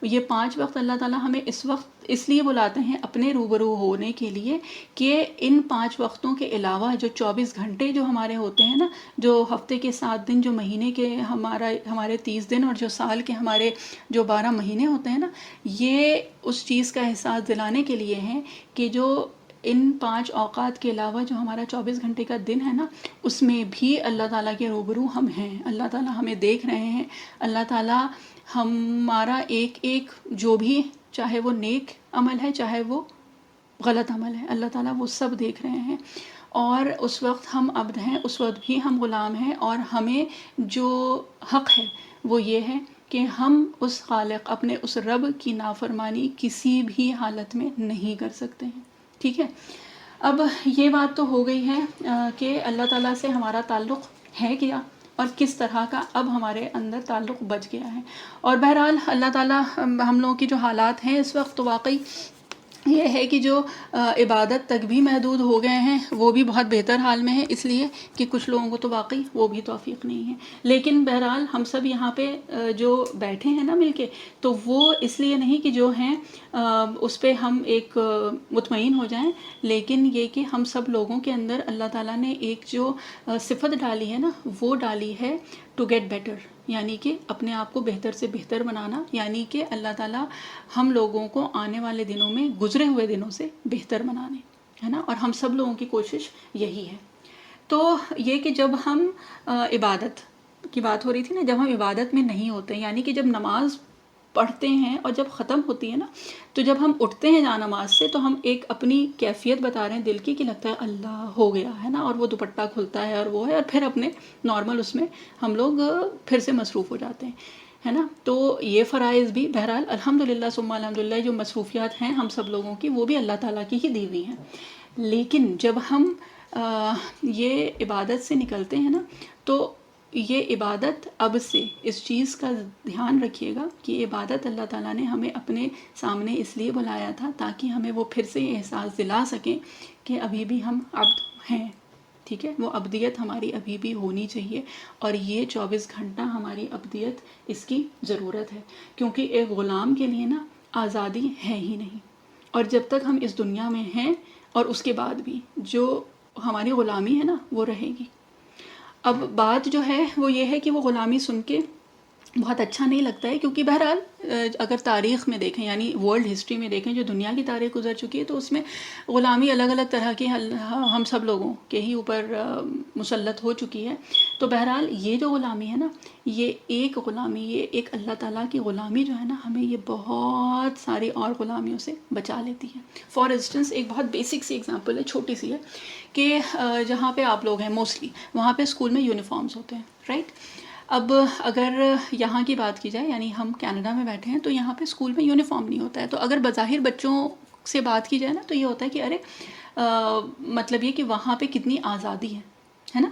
یہ 5 وقت اللہ تعالیٰ ہمیں اس وقت اس لیے بلاتے ہیں اپنے روبرو ہونے کے لیے کہ ان 5 وقتوں کے علاوہ جو 24 گھنٹے جو ہمارے ہوتے ہیں نا, جو ہفتے کے 7 دن, جو مہینے کے ہمارے 30 دن, اور جو سال کے ہمارے جو 12 مہینے ہوتے ہیں نا, یہ اس چیز کا احساس دلانے کے لیے ہیں کہ جو ان 5 اوقات کے علاوہ جو ہمارا 24 گھنٹے کا دن ہے نا, اس میں بھی اللہ تعالیٰ کے روبرو ہم ہیں. اللہ تعالیٰ ہمیں دیکھ رہے ہیں, اللہ تعالیٰ ہمارا ایک ایک جو بھی, چاہے وہ نیک عمل ہے چاہے وہ غلط عمل ہے, اللہ تعالیٰ وہ سب دیکھ رہے ہیں. اور اس وقت ہم عبد ہیں, اس وقت بھی ہم غلام ہیں, اور ہمیں جو حق ہے وہ یہ ہے کہ ہم اس خالق, اپنے اس رب کی نافرمانی کسی بھی حالت میں نہیں کر سکتے ہیں. ٹھیک ہے. اب یہ بات تو ہو گئی ہے کہ اللہ تعالیٰ سے ہمارا تعلق ہے کیا اور کس طرح کا اب ہمارے اندر تعلق بچ گیا ہے. اور بہرحال اللہ تعالیٰ ہم لوگوں کی جو حالات ہیں اس وقت, تو واقعی یہ ہے کہ جو عبادت تک بھی محدود ہو گئے ہیں وہ بھی بہت بہتر حال میں ہے, اس لیے کہ کچھ لوگوں کو تو واقعی وہ بھی توفیق نہیں ہے. لیکن بہرحال ہم سب یہاں پہ جو بیٹھے ہیں نا مل کے, تو وہ اس لیے نہیں کہ جو ہیں اس پہ ہم ایک مطمئن ہو جائیں, لیکن یہ کہ ہم سب لوگوں کے اندر اللہ تعالیٰ نے ایک جو صفت ڈالی ہے نا, وہ ڈالی ہے ٹو گیٹ بیٹر, یعنی کہ اپنے آپ کو بہتر سے بہتر بنانا. یعنی کہ اللہ تعالیٰ ہم لوگوں کو آنے والے دنوں میں گزرے ہوئے دنوں سے بہتر بنانے, ہے نا. اور ہم سب لوگوں کی کوشش یہی ہے. تو یہ کہ جب ہم عبادت کی بات ہو رہی تھی نا, جب ہم عبادت میں نہیں ہوتے, یعنی کہ جب نماز پڑھتے ہیں اور جب ختم ہوتی ہے نا, تو جب ہم اٹھتے ہیں جا نماز سے, تو ہم ایک اپنی کیفیت بتا رہے ہیں دل کی کہ لگتا ہے اللہ ہو گیا, ہے نا. اور وہ دوپٹہ کھلتا ہے اور وہ ہے, اور پھر اپنے نارمل اس میں ہم لوگ پھر سے مصروف ہو جاتے ہیں, ہے نا. تو یہ فرائض بھی بہرحال الحمدللہ ثم الحمدللہ جو مصروفیات ہیں ہم سب لوگوں کی, وہ بھی اللہ تعالیٰ کی ہی دی ہوئی ہیں. لیکن جب ہم یہ عبادت سے نکلتے ہیں نا, تو یہ عبادت اب سے اس چیز کا دھیان رکھیے گا کہ عبادت اللہ تعالیٰ نے ہمیں اپنے سامنے اس لیے بلایا تھا تاکہ ہمیں وہ پھر سے یہ احساس دلا سکیں کہ ابھی بھی ہم عبد ہیں. ٹھیک ہے, وہ ابدیت ہماری ابھی بھی ہونی چاہیے, اور یہ 24 گھنٹہ ہماری ابدیت اس کی ضرورت ہے, کیونکہ ایک غلام کے لیے نا آزادی ہے ہی نہیں. اور جب تک ہم اس دنیا میں ہیں اور اس کے بعد بھی جو ہماری غلامی ہے نا وہ رہے گی. اب بات جو ہے وہ یہ ہے کہ وہ غلامی سن کے بہت اچھا نہیں لگتا ہے، کیونکہ بہرحال اگر تاریخ میں دیکھیں، یعنی ورلڈ ہسٹری میں دیکھیں، جو دنیا کی تاریخ گزر چکی ہے، تو اس میں غلامی الگ الگ طرح کی ہم سب لوگوں کے ہی اوپر مسلط ہو چکی ہے. تو بہرحال یہ جو غلامی ہے نا، یہ ایک غلامی، یہ ایک اللہ تعالیٰ کی غلامی جو ہے نا، ہمیں یہ بہت ساری اور غلامیوں سے بچا لیتی ہے. فار انسٹنس ایک بہت بیسک سی ایگزامپل ہے، چھوٹی سی ہے، کہ جہاں پہ آپ لوگ ہیں موسٹلی، وہاں پہ اسکول میں یونیفارمز ہوتے ہیں، رائٹ؟ اب اگر یہاں کی بات کی جائے، یعنی ہم کینیڈا میں بیٹھے ہیں، تو یہاں پہ اسکول میں یونیفارم نہیں ہوتا ہے. تو اگر بظاہر بچوں سے بات کی جائے نا، تو یہ ہوتا ہے کہ ارے مطلب یہ کہ وہاں پہ کتنی آزادی ہے نا،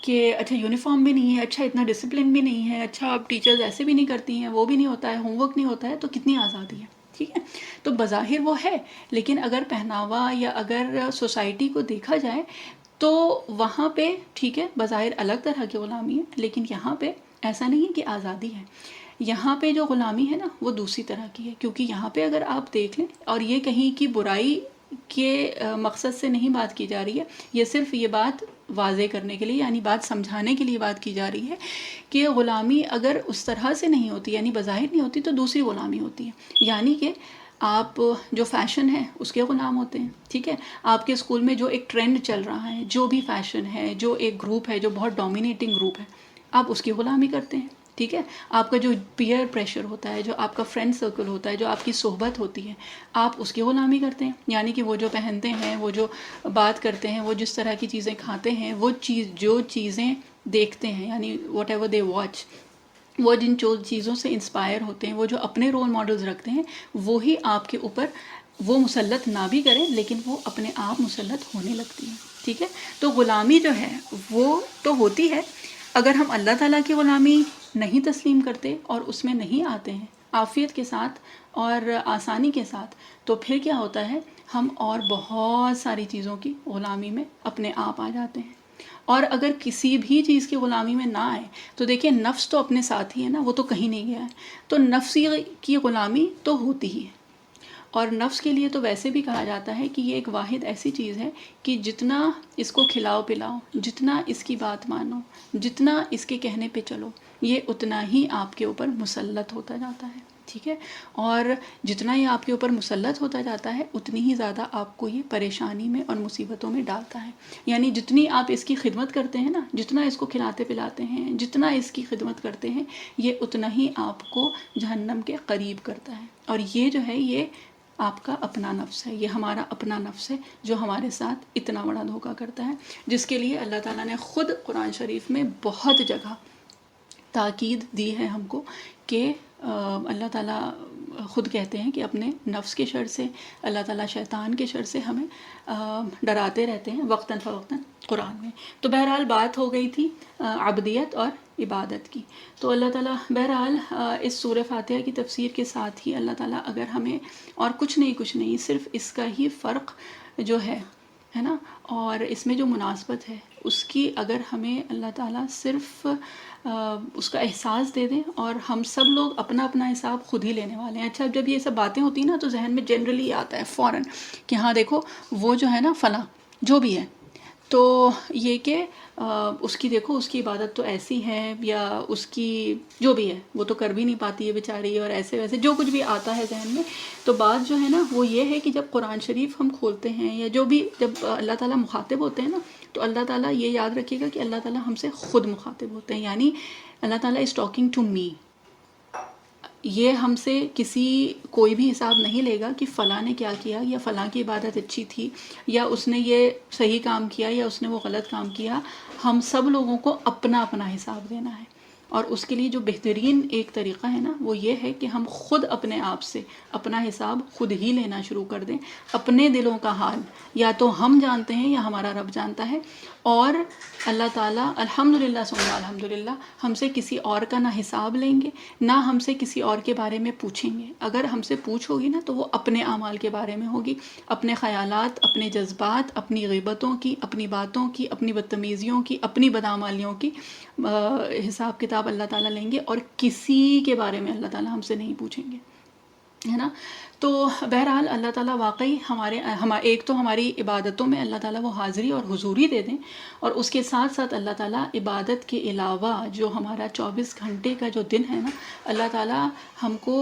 کہ اچھا یونیفارم بھی نہیں ہے، اچھا اتنا ڈسپلن بھی نہیں ہے، اچھا اب ٹیچرز ایسے بھی نہیں کرتی ہیں، وہ بھی نہیں ہوتا ہے، ہوم ورک نہیں ہوتا ہے، تو کتنی آزادی ہے. ٹھیک ہے، تو بظاہر وہ ہے، لیکن اگر پہناوا یا اگر سوسائٹی کو دیکھا جائے تو وہاں پہ ٹھیک ہے بظاہر الگ طرح کی غلامی ہے، لیکن یہاں پہ ایسا نہیں ہے کہ آزادی ہے. یہاں پہ جو غلامی ہے نا، وہ دوسری طرح کی ہے. کیونکہ یہاں پہ اگر آپ دیکھ لیں، اور یہ کہیں کی برائی کے مقصد سے نہیں بات کی جا رہی ہے، یہ صرف یہ بات واضح کرنے کے لیے، یعنی بات سمجھانے کے لیے بات کی جا رہی ہے کہ غلامی اگر اس طرح سے نہیں ہوتی، یعنی بظاہر نہیں ہوتی، تو دوسری غلامی ہوتی ہے. یعنی کہ آپ جو فیشن ہے اس کے غلام ہوتے ہیں. ٹھیک ہے، آپ کے اسکول میں جو ایک ٹرینڈ چل رہا ہے، جو بھی فیشن ہے، جو ایک گروپ ہے جو بہت ڈومینیٹنگ گروپ ہے، آپ اس کی غلامی کرتے ہیں. ٹھیک ہے، آپ کا جو پیئر پریشر ہوتا ہے، جو آپ کا فرینڈ سرکل ہوتا ہے، جو آپ کی صحبت ہوتی ہے، آپ اس کی غلامی کرتے ہیں. یعنی کہ وہ جو پہنتے ہیں، وہ جو بات کرتے ہیں، وہ جس طرح کی چیزیں کھاتے ہیں، وہ جو چیزیں دیکھتے ہیں، یعنی واٹ ایور دے واچ، وہ جن چیزوں سے انسپائر ہوتے ہیں، وہ جو اپنے رول ماڈلز رکھتے ہیں، وہی آپ کے اوپر وہ مسلط نہ بھی کریں، لیکن وہ اپنے آپ مسلط ہونے لگتی ہیں. ٹھیک ہے، تو غلامی جو ہے وہ تو ہوتی ہے. اگر ہم اللہ تعالیٰ کی غلامی نہیں تسلیم کرتے اور اس میں نہیں آتے ہیں عافیت کے ساتھ اور آسانی کے ساتھ، تو پھر کیا ہوتا ہے، ہم اور بہت ساری چیزوں کی غلامی میں اپنے آپ آ جاتے ہیں. اور اگر کسی بھی چیز کی غلامی میں نہ آئے تو دیکھیں، نفس تو اپنے ساتھ ہی ہے نا، وہ تو کہیں نہیں گیا ہے. تو نفسی کی غلامی تو ہوتی ہی ہے. اور نفس کے لیے تو ویسے بھی کہا جاتا ہے کہ یہ ایک واحد ایسی چیز ہے کہ جتنا اس کو کھلاؤ پلاؤ، جتنا اس کی بات مانو، جتنا اس کے کہنے پہ چلو، یہ اتنا ہی آپ کے اوپر مسلط ہوتا جاتا ہے. ٹھیک ہے، اور جتنا یہ آپ کے اوپر مسلط ہوتا جاتا ہے، اتنی ہی زیادہ آپ کو یہ پریشانی میں اور مصیبتوں میں ڈالتا ہے. یعنی جتنی آپ اس کی خدمت کرتے ہیں نا، جتنا اس کو کھلاتے پلاتے ہیں، جتنا اس کی خدمت کرتے ہیں، یہ اتنا ہی آپ کو جہنم کے قریب کرتا ہے. اور یہ جو ہے، یہ آپ کا اپنا نفس ہے، یہ ہمارا اپنا نفس ہے جو ہمارے ساتھ اتنا بڑا دھوکہ کرتا ہے، جس کے لیے اللہ تعالیٰ نے خود قرآن شریف میں بہت جگہ تاکید دی ہے ہم کو، کہ اللہ تعالیٰ خود کہتے ہیں کہ اپنے نفس کے شر سے، اللہ تعالیٰ شیطان کے شر سے ہمیں ڈراتے رہتے ہیں وقتاً فوقتاً قرآن میں. تو بہرحال بات ہو گئی تھی عبدیت اور عبادت کی. تو اللہ تعالیٰ بہرحال اس سورہ فاتحہ کی تفسیر کے ساتھ ہی اللہ تعالیٰ اگر ہمیں اور کچھ نہیں صرف اس کا ہی فرق جو ہے نا، اور اس میں جو مناسبت ہے اس کی، اگر ہمیں اللہ تعالیٰ صرف اس کا احساس دے دیں، اور ہم سب لوگ اپنا اپنا حساب خود ہی لینے والے ہیں. اچھا، جب یہ سب باتیں ہوتی ہیں نا، تو ذہن میں جنرلی آتا ہے فوراً کہ ہاں دیکھو وہ جو ہے نا فلاں جو بھی ہے، تو یہ کہ اس کی دیکھو، اس کی عبادت تو ایسی ہے، یا اس کی جو بھی ہے وہ تو کر بھی نہیں پاتی ہے بیچاری، اور ایسے ویسے جو کچھ بھی آتا ہے ذہن میں. تو بات جو ہے نا وہ یہ ہے کہ جب قرآن شریف ہم کھولتے ہیں، یا جو بھی جب اللہ تعالیٰ مخاطب ہوتے ہیں نا، تو اللہ تعالیٰ یہ یاد رکھیے گا کہ اللہ تعالیٰ ہم سے خود مخاطب ہوتے ہیں. یعنی اللہ تعالیٰ از ٹاکنگ ٹو می. یہ ہم سے کوئی بھی حساب نہیں لے گا کہ فلاں نے کیا کیا، یا فلاں کی عبادت اچھی تھی، یا اس نے یہ صحیح کام کیا، یا اس نے وہ غلط کام کیا. ہم سب لوگوں کو اپنا اپنا حساب دینا ہے. اور اس کے لیے جو بہترین ایک طریقہ ہے نا، وہ یہ ہے کہ ہم خود اپنے آپ سے اپنا حساب خود ہی لینا شروع کر دیں. اپنے دلوں کا حال یا تو ہم جانتے ہیں یا ہمارا رب جانتا ہے، اور اللہ تعالیٰ الحمدللہ ثم الحمدللہ ہم سے کسی اور کا نہ حساب لیں گے، نہ ہم سے کسی اور کے بارے میں پوچھیں گے. اگر ہم سے پوچھ ہوگی نا، تو وہ اپنے اعمال کے بارے میں ہوگی، اپنے خیالات، اپنے جذبات، اپنی غیبتوں کی، اپنی باتوں کی، اپنی بدتمیزیوں کی، اپنی بدعمالیوں کی حساب کتاب اللہ تعالیٰ لیں گے، اور کسی کے بارے میں اللہ تعالیٰ ہم سے نہیں پوچھیں گے. ہے نا. تو بہرحال اللہ تعالیٰ واقعی ایک تو ہماری عبادتوں میں اللہ تعالیٰ وہ حاضری اور حضوری دے دیں، اور اس کے ساتھ ساتھ اللہ تعالیٰ عبادت کے علاوہ جو ہمارا 24 گھنٹے کا جو دن ہے نا، اللہ تعالیٰ ہم کو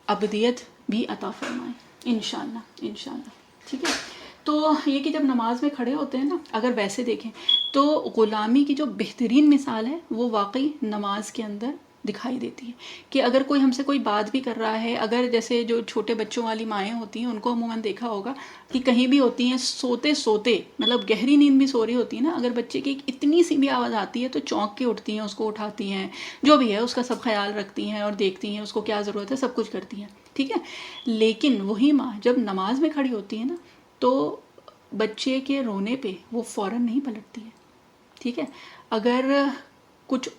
ابدیت بھی عطا فرمائے انشاءاللہ انشاءاللہ. ٹھیک ہے. تو یہ کہ جب نماز میں کھڑے ہوتے ہیں نا، اگر ویسے دیکھیں تو غلامی کی جو بہترین مثال ہے وہ واقعی نماز کے اندر دکھائی دیتی ہے. کہ اگر کوئی ہم سے کوئی بات بھی کر رہا ہے، اگر جیسے جو چھوٹے بچوں والی مائیں ہوتی ہیں ان کو عموماً دیکھا ہوگا کہ کہیں بھی ہوتی ہیں سوتے سوتے، مطلب گہری نیند بھی سو رہی ہوتی ہے نا، اگر بچے کی اتنی سی بھی آواز آتی ہے تو چونک کے اٹھتی ہیں، اس کو اٹھاتی ہیں، جو بھی ہے اس کا سب خیال رکھتی ہیں اور دیکھتی ہیں اس کو کیا ضرورت ہے، سب کچھ کرتی ہیں. ٹھیک ہے. لیکن وہی ماں جب نماز میں کھڑی ہوتی ہے نا تو بچے کے رونے پہ وہ فوراً نہیں پلٹتی ہے. ٹھیک ہے. اگر کچھ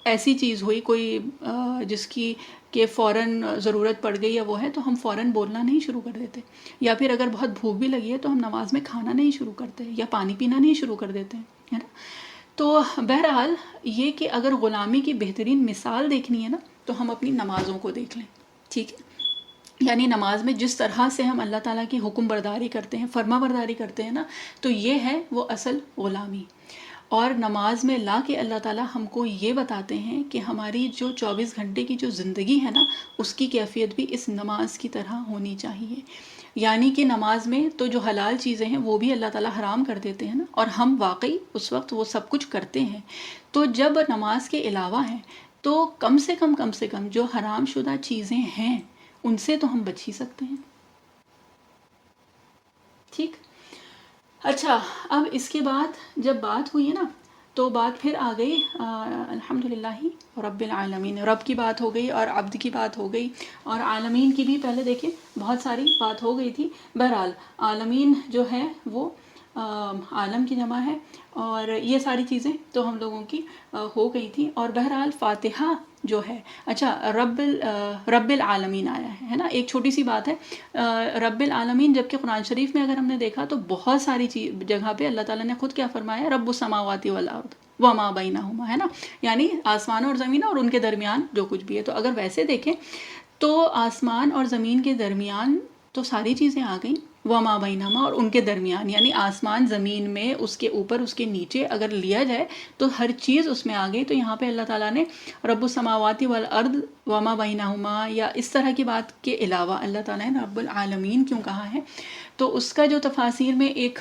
ایسی چیز ہوئی کوئی جس کی کہ فوراً ضرورت پڑ گئی یا وہ ہے، تو ہم فوراً بولنا نہیں شروع کر دیتے. یا پھر اگر بہت بھوک بھی لگی ہے تو ہم نماز میں کھانا نہیں شروع کرتے یا پانی پینا نہیں شروع کر دیتے ہیں، ہے نا. تو بہرحال یہ کہ اگر غلامی کی بہترین مثال دیکھنی ہے نا تو ہم اپنی نمازوں کو دیکھ لیں. ٹھیک ہے. یعنی نماز میں جس طرح سے ہم اللہ تعالیٰ کی حکم برداری کرتے ہیں، فرما برداری کرتے ہیں نا، تو یہ ہے وہ اصل غلامی. اور نماز میں لا کے اللہ تعالیٰ ہم کو یہ بتاتے ہیں کہ ہماری جو 24 گھنٹے کی جو زندگی ہے نا، اس کی کیفیت بھی اس نماز کی طرح ہونی چاہیے. یعنی کہ نماز میں تو جو حلال چیزیں ہیں وہ بھی اللہ تعالیٰ حرام کر دیتے ہیں نا، اور ہم واقعی اس وقت وہ سب کچھ کرتے ہیں. تو جب نماز کے علاوہ ہیں تو کم سے کم جو حرام شدہ چیزیں ہیں ان سے تو ہم بچ ہی سکتے ہیں. ٹھیک. اچھا، اب اس کے بعد جب بات ہوئی ہے نا تو بات پھر آ گئی الحمدللہ رب العالمین، رب کی بات ہو گئی اور عبد کی بات ہو گئی، اور عالمین کی بھی پہلے دیکھیں بہت ساری بات ہو گئی تھی. بہرحال عالمین جو ہے وہ عالم کی جمع ہے، اور یہ ساری چیزیں تو ہم لوگوں کی ہو گئی تھی. اور بہرحال فاتحہ جو ہے، اچھا رب العالمین آیا ہے نا. ایک چھوٹی سی بات ہے، رب العالمین جبکہ قرآن شریف میں اگر ہم نے دیکھا تو بہت ساری جگہ پہ اللہ تعالیٰ نے خود کیا فرمایا، رب السماوات والارض وما بینہما، ہے نا. یعنی آسمان اور زمین اور ان کے درمیان جو کچھ بھی ہے. تو اگر ویسے دیکھیں تو آسمان اور زمین کے درمیان تو ساری چیزیں آ گئیں، وما بینہما اور ان کے درمیان، یعنی آسمان زمین میں اس کے اوپر اس کے نیچے اگر لیا جائے تو ہر چیز اس میں آ گئی. تو یہاں پہ اللہ تعالیٰ نے رب السماوات والارض وما بینہما یا اس طرح کی بات کے علاوہ اللہ تعالیٰ نے رب العالمین کیوں کہا ہے، تو اس کا جو تفاسیر میں ایک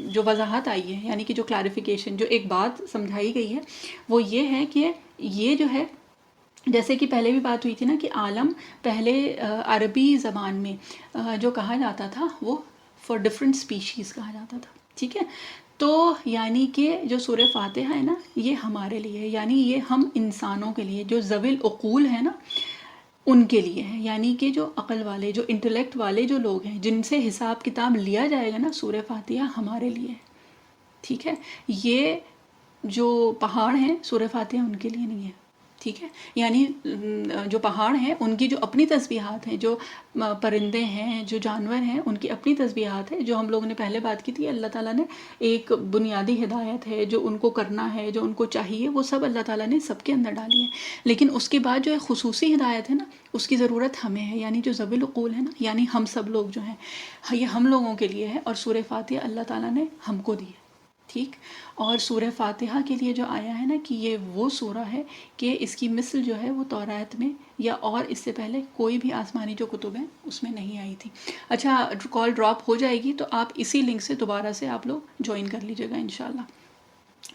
جو وضاحت آئی ہے، یعنی کہ جو کلیریفیکیشن، جو ایک بات سمجھائی گئی ہے، وہ یہ ہے کہ یہ جو ہے جیسے کہ پہلے بھی بات ہوئی تھی نا کہ عالم پہلے عربی زبان میں جو کہا جاتا تھا وہ فار ڈفرینٹ اسپیشیز کہا جاتا تھا. ٹھیک ہے. تو یعنی کہ جو سورہ فاتحہ ہے نا یہ ہمارے لیے، یعنی یہ ہم انسانوں کے لیے جو ذوی العقول ہے نا ان کے لیے ہے. یعنی کہ جو عقل والے، جو انٹلیکٹ والے جو لوگ ہیں جن سے حساب کتاب لیا جائے گا نا، سورہ فاتحہ ہمارے لیے ہے. ٹھیک ہے. یہ جو پہاڑ ہیں سورہ فاتحہ ان کے لیے نہیں ہے. ٹھیک ہے. یعنی جو پہاڑ ہیں ان کی جو اپنی تسبیحات ہیں، جو پرندے ہیں، جو جانور ہیں ان کی اپنی تسبیحات ہیں. جو ہم لوگوں نے پہلے بات کی تھی، اللہ تعالیٰ نے ایک بنیادی ہدایت ہے جو ان کو کرنا ہے، جو ان کو چاہیے، وہ سب اللہ تعالیٰ نے سب کے اندر ڈالی ہے. لیکن اس کے بعد جو ایک خصوصی ہدایت ہے نا اس کی ضرورت ہمیں ہے، یعنی جو ذوی العقول ہے نا، یعنی ہم سب لوگ جو ہیں، یہ ہم لوگوں کے لیے ہے. اور سورہ فاتحہ اللہ تعالیٰ نے ہم کو دی ہے. ٹھیک. اور سورہ فاتحہ کے لیے جو آیا ہے نا کہ یہ وہ سورہ ہے کہ اس کی مثل جو ہے وہ تورات میں یا اور اس سے پہلے کوئی بھی آسمانی جو کتب ہیں اس میں نہیں آئی تھی. اچھا، کال ڈراپ ہو جائے گی تو آپ اسی لنک سے دوبارہ سے آپ لوگ جوائن کر لیجیے گا انشاءاللہ.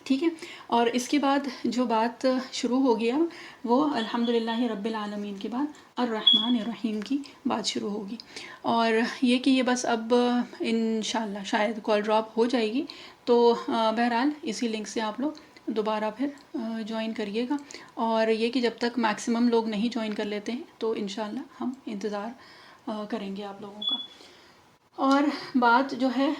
ٹھیک ہے. اور اس کے بعد جو بات شروع ہو گیا وہ الحمدللہ رب العالمین کے بعد الرحمن الرحیم کی بات شروع ہوگی. اور یہ کہ یہ بس اب انشاءاللہ شاید کال ڈراپ ہو جائے گی، تو بہرحال اسی لنک سے آپ لوگ دوبارہ پھر جوائن کریے گا. اور یہ کہ جب تک میکسیمم لوگ نہیں جوائن کر لیتے ہیں تو انشاءاللہ ہم انتظار کریں گے آپ لوگوں کا. اور بات جو ہے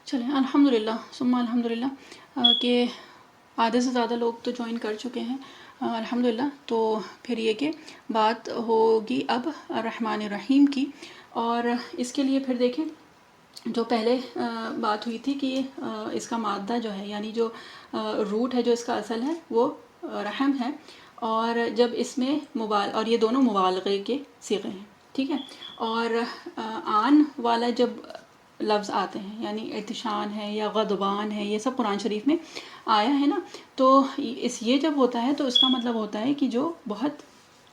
چلیں الحمدللہ ثم الحمدللہ کہ آدھے سے زیادہ لوگ تو جوائن کر چکے ہیں الحمدللہ. تو پھر یہ کہ بات ہوگی اب الرحمن الرحیم کی، اور اس کے لیے پھر دیکھیں جو پہلے بات ہوئی تھی کہ اس کا مادہ جو ہے یعنی جو روٹ ہے جو اس کا اصل ہے وہ رحم ہے، اور جب اس میں اور یہ دونوں مبالغے کے صیغے ہیں، ٹھیک ہے. اور آن والا جب لفظ آتے ہیں یعنی ارتشان ہے یا غضبان ہے، یہ سب قرآن شریف میں آیا ہے نا، تو یہ جب ہوتا ہے تو اس کا مطلب ہوتا ہے کہ جو بہت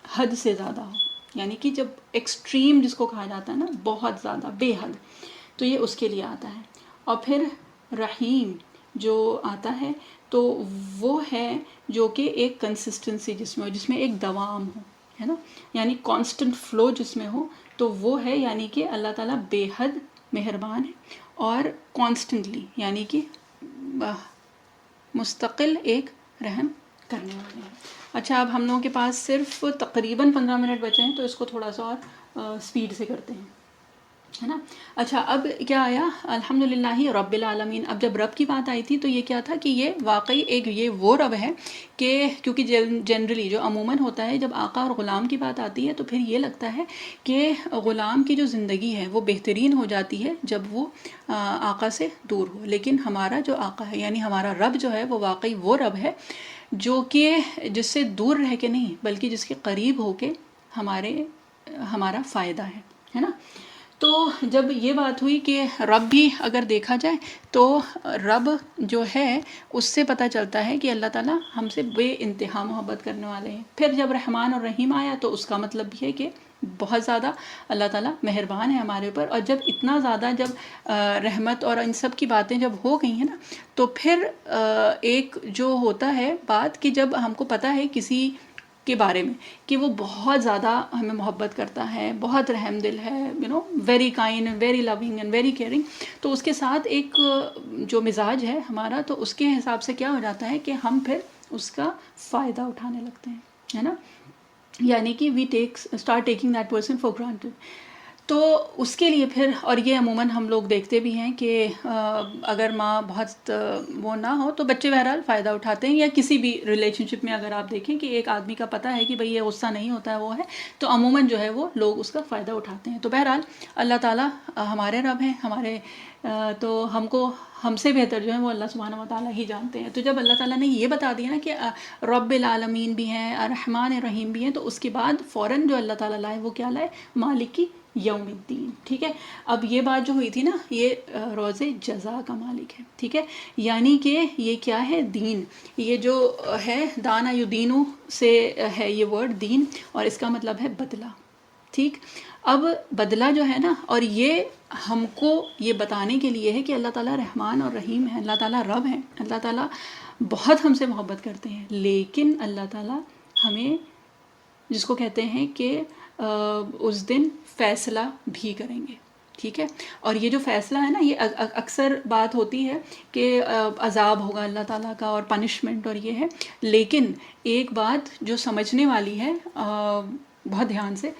حد سے زیادہ ہو، یعنی کہ جب ایکسٹریم جس کو کہا جاتا ہے نا، بہت زیادہ بے حد، تو یہ اس کے لیے آتا ہے. اور پھر رحیم جو آتا ہے تو وہ ہے جو کہ ایک کنسسٹنسی جس میں ایک دوام ہو، ہے نا، یعنی کانسٹنٹ فلو جس میں ہو، تو وہ ہے یعنی کہ اللہ تعالیٰ بے حد مہربان ہے اور کانسٹنٹلی یعنی کہ مستقل ایک رحم کرنے والے ہیں. اچھا، اب ہم لوگوں کے پاس صرف تقریباً 15 منٹ بچے ہیں، تو اس کو تھوڑا سا اور سپیڈ سے کرتے ہیں، ہے نا. اچھا، اب کیا آیا الحمدللہ رب العالمین. اب جب رب کی بات آئی تھی تو یہ کیا تھا کہ یہ واقعی ایک یہ وہ رب ہے کہ کیونکہ جنرلی جو عموماً ہوتا ہے جب آقا اور غلام کی بات آتی ہے تو پھر یہ لگتا ہے کہ غلام کی جو زندگی ہے وہ بہترین ہو جاتی ہے جب وہ آقا سے دور ہو، لیکن ہمارا جو آقا ہے یعنی ہمارا رب جو ہے وہ واقعی وہ رب ہے جو کہ جس سے دور رہ کے نہیں بلکہ جس کے قریب ہو کے ہمارا فائدہ ہے نا. تو جب یہ بات ہوئی کہ رب بھی اگر دیکھا جائے تو رب جو ہے اس سے پتہ چلتا ہے کہ اللہ تعالیٰ ہم سے بے انتہا محبت کرنے والے ہیں. پھر جب رحمان اور رحیم آیا تو اس کا مطلب بھی ہے کہ بہت زیادہ اللہ تعالیٰ مہربان ہے ہمارے اوپر. اور جب اتنا زیادہ جب رحمت اور ان سب کی باتیں جب ہو گئی ہیں نا، تو پھر ایک جو ہوتا ہے بات کہ جب ہم کو پتہ ہے کسی کے بارے میں کہ وہ بہت زیادہ ہمیں محبت کرتا ہے، بہت رحم دل ہے، very kind, very loving and very caring, تو اس کے ساتھ ایک جو مزاج ہے ہمارا، تو اس کے حساب سے کیا ہو جاتا ہے کہ ہم پھر اس کا فائدہ اٹھانے لگتے ہیں، ہے نا، یعنی کہ we start taking that person for granted. تو اس کے لیے پھر، اور یہ عموماً ہم لوگ دیکھتے بھی ہیں کہ اگر ماں بہت وہ نہ ہو تو بچے بہرحال فائدہ اٹھاتے ہیں، یا کسی بھی ریلیشن شپ میں اگر آپ دیکھیں کہ ایک آدمی کا پتہ ہے کہ بھئی یہ غصہ نہیں ہوتا ہے وہ ہے، تو عموماً جو ہے وہ لوگ اس کا فائدہ اٹھاتے ہیں. تو بہرحال اللہ تعالیٰ ہمارے رب ہیں، تو ہم سے بہتر جو ہے وہ اللہ سبحانہ و تعالیٰ ہی جانتے ہیں. تو جب اللہ تعالیٰ نے یہ بتا دیا نا کہ رب العالمین بھی ہیں، الرحمن الرحیم بھی ہیں، تو اس کے بعد فوراً جو اللہ تعالیٰ لائے وہ کیا لائے؟ مالک یوم الدین. ٹھیک ہے، اب یہ بات جو ہوئی تھی نا، یہ روز جزا کا مالک ہے. ٹھیک ہے، یعنی کہ یہ کیا ہے؟ دین. یہ جو ہے دانا یدینو سے ہے یہ ورڈ دین، اور اس کا مطلب ہے بدلہ. ٹھیک، اب بدلہ جو ہے نا، اور یہ ہم کو یہ بتانے کے لیے ہے کہ اللہ تعالیٰ رحمان اور رحیم ہے، اللہ تعالیٰ رب ہیں، اللہ تعالیٰ بہت ہم سے محبت کرتے ہیں، لیکن اللہ تعالیٰ ہمیں جس کو کہتے ہیں کہ اس دن فیصلہ بھی کریں گے. ٹھیک ہے، اور یہ جو فیصلہ ہے نا، یہ اکثر بات ہوتی ہے کہ عذاب ہوگا اللہ تعالیٰ کا اور پنشمنٹ اور یہ ہے، لیکن ایک بات جو سمجھنے والی ہے بہت دھیان سے،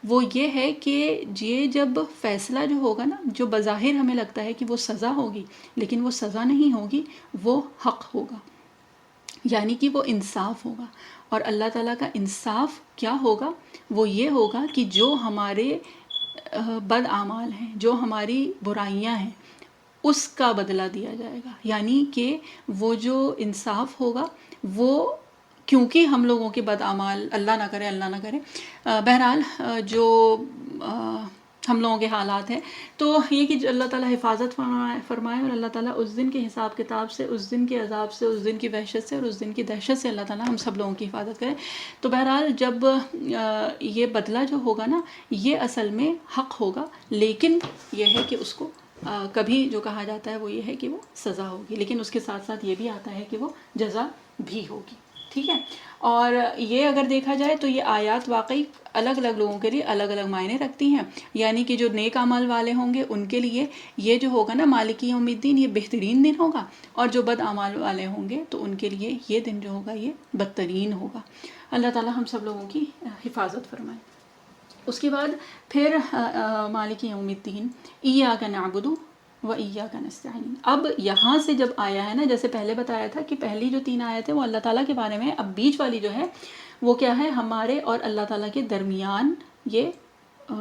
وہ یہ ہے کہ یہ جب فیصلہ جو ہوگا نا، جو بظاہر ہمیں لگتا ہے کہ وہ سزا ہوگی، لیکن وہ سزا نہیں ہوگی، وہ حق ہوگا، یعنی کہ وہ انصاف ہوگا. اور اللہ تعالیٰ کا انصاف کیا ہوگا؟ وہ یہ ہوگا کہ جو ہمارے بد اعمال ہیں، جو ہماری برائیاں ہیں، اس کا بدلہ دیا جائے گا. یعنی کہ وہ جو انصاف ہوگا وہ، کیونکہ ہم لوگوں کے بد اعمال، اللہ نہ کرے بہرحال جو ہم لوگوں کے حالات ہیں، تو یہ کہ اللہ تعالیٰ حفاظت فرمائے، اور اللہ تعالیٰ اس دن کے حساب کتاب سے، اس دن کے عذاب سے، اس دن کی وحشت سے اور اس دن کی دہشت سے اللہ تعالیٰ ہم سب لوگوں کی حفاظت کرے. تو بہرحال جب یہ بدلہ جو ہوگا نا، یہ اصل میں حق ہوگا، لیکن یہ ہے کہ اس کو کبھی جو کہا جاتا ہے وہ یہ ہے کہ وہ سزا ہوگی، لیکن اس کے ساتھ ساتھ یہ بھی آتا ہے کہ وہ جزا بھی ہوگی. ٹھیک ہے، اور یہ اگر دیکھا جائے تو یہ آیات واقعی الگ الگ لوگوں کے لیے الگ الگ معنی رکھتی ہیں. یعنی کہ جو نیک عمل والے ہوں گے ان کے لیے یہ جو ہوگا نا مالک یوم الدین، یہ بہترین دن ہوگا، اور جو بد اعمال والے ہوں گے تو ان کے لیے یہ دن جو ہوگا یہ بدترین ہوگا. اللہ تعالیٰ ہم سب لوگوں کی حفاظت فرمائے. اس کے بعد پھر مالک یوم الدین، ایاک نعبد وَإِيَّاكَ نَسْتَعِينُ. اب یہاں سے جب آیا ہے نا، جیسے پہلے بتایا تھا کہ پہلی جو 3 آیتیں وہ اللہ تعالیٰ کے بارے میں، اب بیچ والی جو ہے وہ کیا ہے، ہمارے اور اللہ تعالیٰ کے درمیان یہ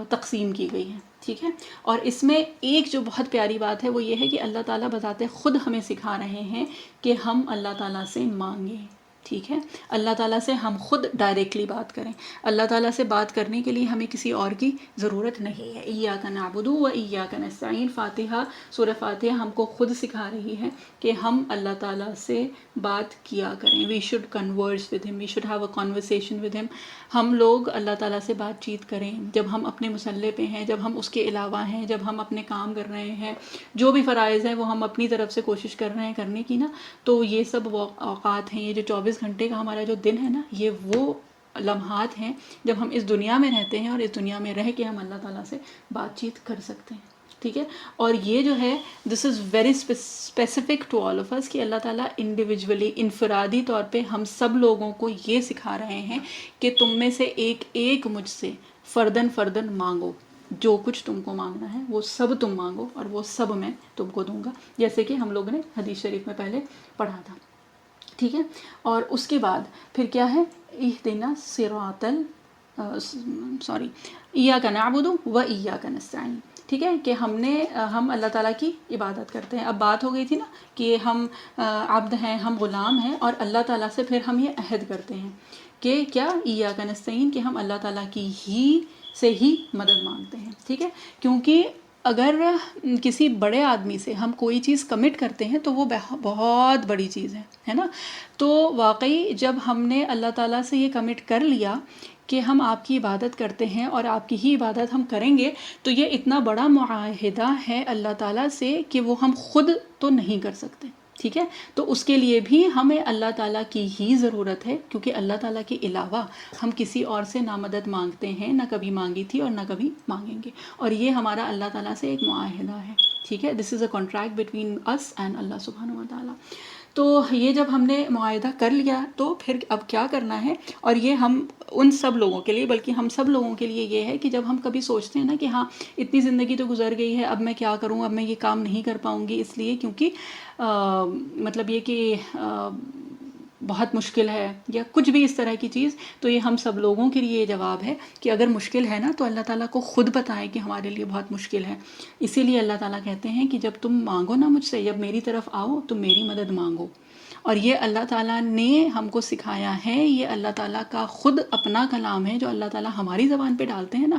تقسیم کی گئی ہے. ٹھیک ہے. اور اس میں ایک جو بہت پیاری بات ہے وہ یہ ہے کہ اللہ تعالیٰ بذات خود ہمیں سکھا رہے ہیں کہ ہم اللہ تعالیٰ سے مانگیں. ٹھیک ہے. اللہ تعالیٰ سے ہم خود ڈائریکٹلی بات کریں. اللہ تعالیٰ سے بات کرنے کے لیے ہمیں کسی اور کی ضرورت نہیں ہے. ایاک نعبد و ایاک نستعین، فاتحہ، سورہ فاتحہ ہم کو خود سکھا رہی ہے کہ ہم اللہ تعالیٰ سے بات کیا کریں. We should converse with him, we should have a conversation with him. ہم لوگ اللہ تعالیٰ سے بات چیت کریں جب ہم اپنے مصلے پہ ہیں، جب ہم اس کے علاوہ ہیں، جب ہم اپنے کام کر رہے ہیں، جو بھی فرائض ہیں وہ ہم اپنی طرف سے کوشش کر رہے ہیں کرنے کی نا. تو یہ سب اوقات ہیں، یہ جو 24 گھنٹے کا ہمارا جو دن ہے نا، یہ وہ لمحات ہیں جب ہم اس دنیا میں رہتے ہیں اور اس دنیا میں رہ کے ہم اللہ تعالیٰ سے بات چیت کر سکتے ہیں. ٹھیک ہے. اور یہ جو ہے this is very specific to all of us کہ اللہ تعالیٰ انڈیویجولی، انفرادی طور پہ ہم سب لوگوں کو یہ سکھا رہے ہیں کہ تم میں سے ایک ایک مجھ سے فردن فردن مانگو. جو کچھ تم کو مانگنا ہے وہ سب تم مانگو اور وہ سب میں تم کو دوں گا، جیسے کہ ہم لوگوں نے حدیث شریف میں پہلے پڑھا تھا. ٹھیک ہے. اور اس کے بعد پھر کیا ہے، اہدنا صراط ایاک نعبد و ایاک نستعین. ٹھیک ہے. کہ ہم اللہ تعالیٰ کی عبادت کرتے ہیں. اب بات ہو گئی تھی نا کہ ہم عبد ہیں، ہم غلام ہیں، اور اللہ تعالیٰ سے پھر ہم یہ عہد کرتے ہیں کہ کیا، ایاک نستعین، کہ ہم اللہ تعالیٰ کی سے ہی مدد مانگتے ہیں. ٹھیک ہے. کیونکہ اگر کسی بڑے آدمی سے ہم کوئی چیز کمٹ کرتے ہیں تو وہ بہت بڑی چیز ہے نا. تو واقعی جب ہم نے اللہ تعالیٰ سے یہ کمٹ کر لیا کہ ہم آپ کی عبادت کرتے ہیں اور آپ کی ہی عبادت ہم کریں گے، تو یہ اتنا بڑا معاہدہ ہے اللہ تعالیٰ سے کہ وہ ہم خود تو نہیں کر سکتے. ٹھیک ہے. تو اس کے لیے بھی ہمیں اللہ تعالیٰ کی ہی ضرورت ہے، کیونکہ اللہ تعالیٰ کے علاوہ ہم کسی اور سے نہ مدد مانگتے ہیں، نہ کبھی مانگی تھی اور نہ کبھی مانگیں گے. اور یہ ہمارا اللہ تعالیٰ سے ایک معاہدہ ہے. ٹھیک ہے. This is a contract between us and اللہ سبحانہ و تعالیٰ. تو یہ جب ہم نے معاہدہ کر لیا تو پھر اب کیا کرنا ہے، اور یہ ہم ان سب لوگوں کے لیے، بلکہ ہم سب لوگوں کے لیے یہ ہے کہ جب ہم کبھی سوچتے ہیں نا کہ ہاں اتنی زندگی تو گزر گئی ہے، اب میں کیا کروں، اب میں یہ کام نہیں کر پاؤں گی، اس لیے کیونکہ مطلب یہ کہ بہت مشکل ہے یا کچھ بھی اس طرح کی چیز، تو یہ ہم سب لوگوں کے لیے یہ جواب ہے کہ اگر مشکل ہے نا تو اللہ تعالیٰ کو خود بتائیں کہ ہمارے لیے بہت مشکل ہے. اسی لیے اللہ تعالیٰ کہتے ہیں کہ جب تم مانگو نا مجھ سے، جب میری طرف آؤ تو میری مدد مانگو. اور یہ اللہ تعالیٰ نے ہم کو سکھایا ہے، یہ اللہ تعالیٰ کا خود اپنا کلام ہے جو اللہ تعالیٰ ہماری زبان پہ ڈالتے ہیں نا.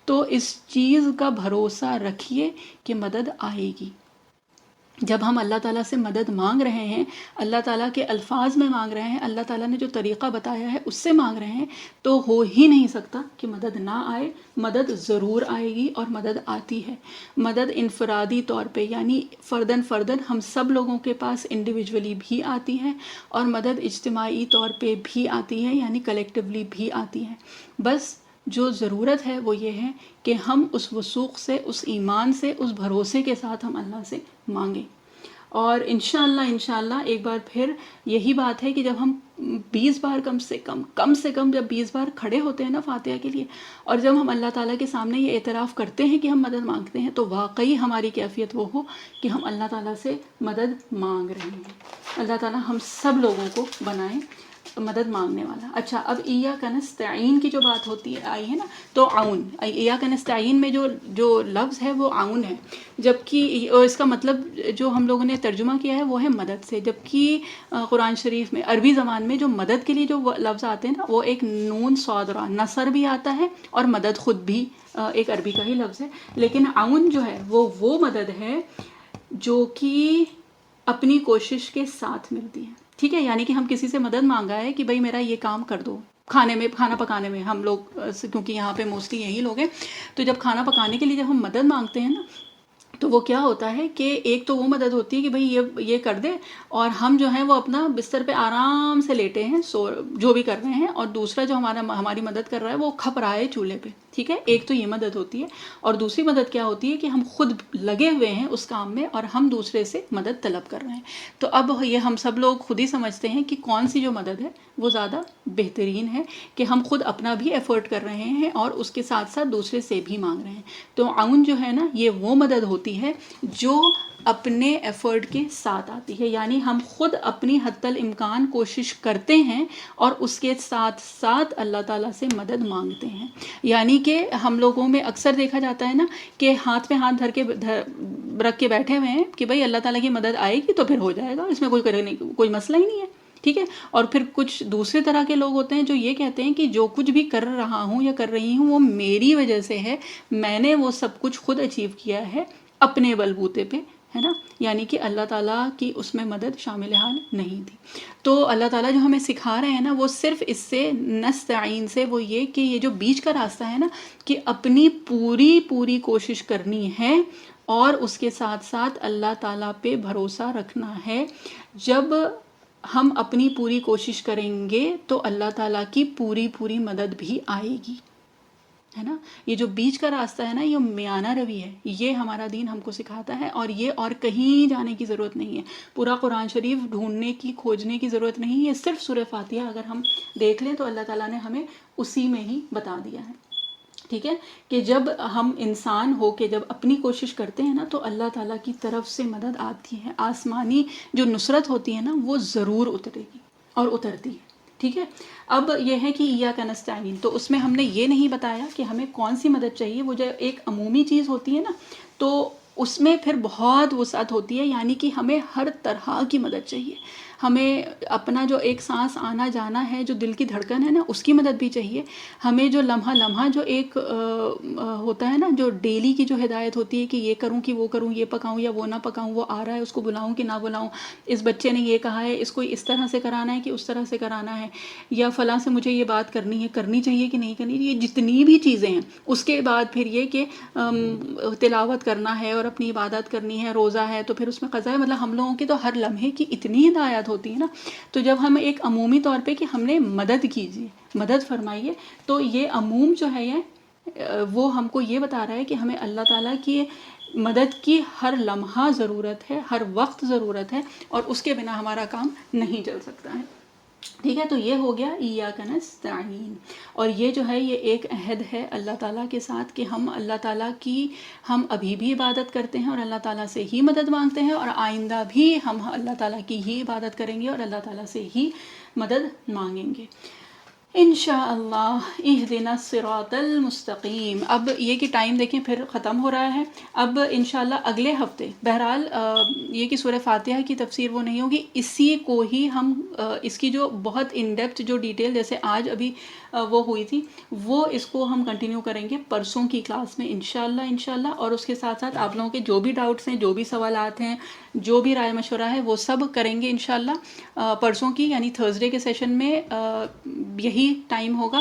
تو اس چیز کا بھروسہ رکھیے کہ مدد آئے گی. جب ہم اللہ تعالیٰ سے مدد مانگ رہے ہیں، اللہ تعالیٰ کے الفاظ میں مانگ رہے ہیں، اللہ تعالیٰ نے جو طریقہ بتایا ہے اس سے مانگ رہے ہیں، تو ہو ہی نہیں سکتا کہ مدد نہ آئے. مدد ضرور آئے گی اور مدد آتی ہے. مدد انفرادی طور پہ یعنی فردن فردن ہم سب لوگوں کے پاس انڈیویجولی بھی آتی ہے، اور مدد اجتماعی طور پہ بھی آتی ہے یعنی کلیکٹیولی بھی آتی ہے. بس جو ضرورت ہے وہ یہ ہے کہ ہم اس وثوق سے، اس ایمان سے، اس بھروسے کے ساتھ ہم اللہ سے مانگیں. اور انشاءاللہ ایک بار پھر یہی بات ہے کہ جب ہم 20 بار کم سے کم جب 20 بار کھڑے ہوتے ہیں نا فاتحہ کے لیے، اور جب ہم اللہ تعالیٰ کے سامنے یہ اعتراف کرتے ہیں کہ ہم مدد مانگتے ہیں، تو واقعی ہماری کیفیت وہ ہو کہ ہم اللہ تعالیٰ سے مدد مانگ رہے ہیں. اللہ تعالیٰ ہم سب لوگوں کو بنائیں مدد مانگنے والا. اچھا، اب ایاک نستعین کی جو بات ہوتی ہے آئی ہے نا، تو عون، ایاک نستعین میں جو لفظ ہے وہ عون ہے، جبکہ اس کا مطلب جو ہم لوگوں نے ترجمہ کیا ہے وہ ہے مدد سے. جبکہ قرآن شریف میں عربی زبان میں جو مدد کے لیے جو لفظ آتے ہیں نا، وہ ایک نون صاد را، نصر بھی آتا ہے اور مدد خود بھی ایک عربی کا ہی لفظ ہے. لیکن عون جو ہے وہ مدد ہے جو کہ اپنی کوشش کے ساتھ ملتی ہے. ٹھیک ہے. یعنی کہ ہم کسی سے مدد مانگا ہے کہ بھائی میرا یہ کام کر دو. کھانا پکانے میں ہم لوگ، کیونکہ یہاں پہ موسٹلی یہی لوگ ہیں، تو جب کھانا پکانے کے لیے جب ہم مدد مانگتے ہیں نا، تو وہ کیا ہوتا ہے کہ ایک تو وہ مدد ہوتی ہے کہ بھائی یہ کر دے، اور ہم جو ہیں وہ اپنا بستر پہ آرام سے لیٹے ہیں، جو بھی کر رہے ہیں، اور دوسرا جو ہماری مدد کر رہا ہے وہ کھپ رہا ہے چولہے پہ. ٹھیک ہے. ایک تو یہ مدد ہوتی ہے، اور دوسری مدد کیا ہوتی ہے کہ ہم خود لگے ہوئے ہیں اس کام میں اور ہم دوسرے سے مدد طلب کر رہے ہیں. تو اب یہ ہم سب لوگ خود ہی سمجھتے ہیں کہ کون سی جو مدد ہے وہ زیادہ بہترین ہے، کہ ہم خود اپنا بھی ایفرٹ کر رہے ہیں اور اس کے ساتھ ساتھ دوسرے سے بھی مانگ رہے ہیں. تو عون جو ہے نا، یہ وہ مدد ہوتی ہوتی ہے جو اپنے ایفرٹ کے ساتھ آتی ہے، یعنی ہم خود اپنی حد الامکان کوشش کرتے ہیں اور اس کے ساتھ ساتھ اللہ تعالیٰ سے مدد مانگتے ہیں. یعنی کہ ہم لوگوں میں اکثر دیکھا جاتا ہے نا کہ ہاتھ پہ ہاتھ رکھ کے بیٹھے ہوئے ہیں کہ بھائی اللہ تعالیٰ کی مدد آئے گی تو پھر ہو جائے گا، اس میں کوئی مسئلہ ہی نہیں ہے. ٹھیک ہے. اور پھر کچھ دوسرے طرح کے لوگ ہوتے ہیں جو یہ کہتے ہیں کہ جو کچھ بھی کر رہا ہوں یا کر رہی ہوں وہ میری وجہ سے ہے، میں نے وہ سب کچھ خود اچیو کیا ہے اپنے بلبوتے پہ، ہے نا. یعنی کہ اللہ تعالیٰ کی اس میں مدد شامل حال نہیں تھی. تو اللہ تعالیٰ جو ہمیں سکھا رہے ہیں نا وہ صرف اس سے نستعین سے وہ یہ کہ یہ جو بیچ کا راستہ ہے نا کہ اپنی پوری کوشش کرنی ہے اور اس کے ساتھ ساتھ اللہ تعالیٰ پہ بھروسہ رکھنا ہے. جب ہم اپنی پوری کوشش کریں گے تو اللہ تعالیٰ کی پوری مدد بھی آئے گی، ہے نا. یہ جو بیچ کا راستہ ہے نا یہ میانہ روی ہے، یہ ہمارا دین ہم کو سکھاتا ہے، اور یہ اور کہیں جانے کی ضرورت نہیں ہے. پورا قرآن شریف ڈھونڈنے کی کھوجنے کی ضرورت نہیں ہے. صرف سورہ فاتحہ اگر ہم دیکھ لیں تو اللہ تعالیٰ نے ہمیں اسی میں ہی بتا دیا ہے. ٹھیک ہے. کہ جب ہم انسان ہو کے جب اپنی کوشش کرتے ہیں نا تو اللہ تعالیٰ کی طرف سے مدد آتی ہے. آسمانی جو نصرت ہوتی ہے نا وہ ضرور اترے گی اور اترتی ہے. ٹھیک ہے. اب یہ ہے کہ ایاک نستعین، تو اس میں ہم نے یہ نہیں بتایا کہ ہمیں کون سی مدد چاہیے. وہ جو ایک عمومی چیز ہوتی ہے نا تو اس میں پھر بہت وسعت ہوتی ہے، یعنی کہ ہمیں ہر طرح کی مدد چاہیے. ہمیں اپنا جو ایک سانس آنا جانا ہے، جو دل کی دھڑکن ہے نا اس کی مدد بھی چاہیے. ہمیں جو لمحہ جو ایک ہوتا ہے نا جو ڈیلی کی جو ہدایت ہوتی ہے کہ یہ کروں کہ وہ کروں، یہ پکاؤں یا وہ نہ پکاؤں، وہ آ رہا ہے اس کو بلاؤں کہ نہ بلاؤں، اس بچے نے یہ کہا ہے اس کو اس طرح سے کرانا ہے کہ اس طرح سے کرانا ہے، یا فلاں سے مجھے یہ بات کرنی ہے، کرنی چاہیے کہ نہیں کرنی. یہ جتنی بھی چیزیں ہیں اس کے بعد پھر یہ کہ تلاوت کرنا ہے اور اپنی عبادت کرنی ہے، روزہ ہے تو پھر اس میں قضا ہے. مطلب ہم لوگوں کی تو ہر لمحے کی اتنی ہدایت ہوتی ہے نا. تو جب ہم ایک عمومی طور پہ کہ ہم نے مدد کیجیے، مدد فرمائیے، تو یہ عموم جو ہے وہ ہم کو یہ بتا رہا ہے کہ ہمیں اللہ تعالیٰ کی مدد کی ہر لمحہ ضرورت ہے، ہر وقت ضرورت ہے، اور اس کے بنا ہمارا کام نہیں چل سکتا ہے. ٹھیک ہے. تو یہ ہو گیا ایاک نستعین. اور یہ جو ہے یہ ایک عہد ہے اللہ تعالیٰ کے ساتھ کہ ہم اللہ تعالیٰ کی ہم ابھی بھی عبادت کرتے ہیں اور اللہ تعالیٰ سے ہی مدد مانگتے ہیں، اور آئندہ بھی ہم اللہ تعالیٰ کی ہی عبادت کریں گے اور اللہ تعالیٰ سے ہی مدد مانگیں گے انشاءاللہ. اہدنا الصراط المستقیم. اب یہ کہ ٹائم دیکھیں پھر ختم ہو رہا ہے. اب انشاءاللہ اگلے ہفتے، بہرحال یہ کہ سورہ فاتحہ کی تفسیر وہ نہیں ہوگی، اسی کو ہی ہم اس کی جو بہت ان ڈیپتھ جو ڈیٹیل جیسے آج ابھی وہ ہوئی تھی وہ اس کو ہم کنٹینیو کریں گے پرسوں کی کلاس میں انشاءاللہ. اور اس کے ساتھ ساتھ آپ لوگوں کے جو بھی ڈاؤٹس ہیں، جو بھی سوالات ہیں، جو بھی رائے مشورہ ہے وہ سب کریں گے انشاءاللہ پرسوں کی، یعنی تھرسڈے کے سیشن میں. یہی ٹائم ہوگا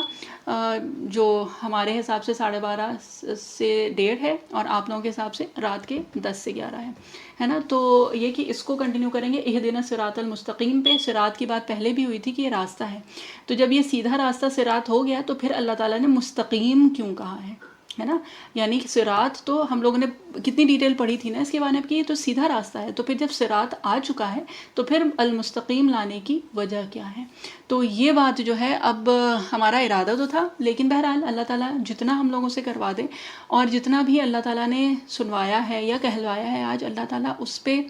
جو ہمارے حساب سے 12:30 سے 1:30 ہے، اور آپ لوگوں کے حساب سے رات کے 10 سے 11 ہے نا. تو یہ کہ اس کو کنٹینیو کریں گے اہدنا الصراط المستقیم پہ. صراط کی بات پہلے بھی ہوئی تھی کہ یہ راستہ ہے، تو جب یہ سیدھا راستہ صراط ہو گیا تو پھر اللہ تعالیٰ نے مستقیم کیوں کہا ہے نا. یعنی کہ صراط تو ہم لوگوں نے کتنی ڈیٹیل پڑھی تھی نا اس کے بارے میں کہ یہ تو سیدھا راستہ ہے، تو پھر جب صراط آ چکا ہے تو پھر المستقیم لانے کی وجہ کیا ہے. تو یہ بات جو ہے اب ہمارا ارادہ تو تھا، لیکن بہرحال اللہ تعالیٰ جتنا ہم لوگوں سے کروا دے، اور جتنا بھی اللہ تعالیٰ نے سنوایا ہے یا کہلوایا ہے آج، اللہ تعالیٰ اس پہ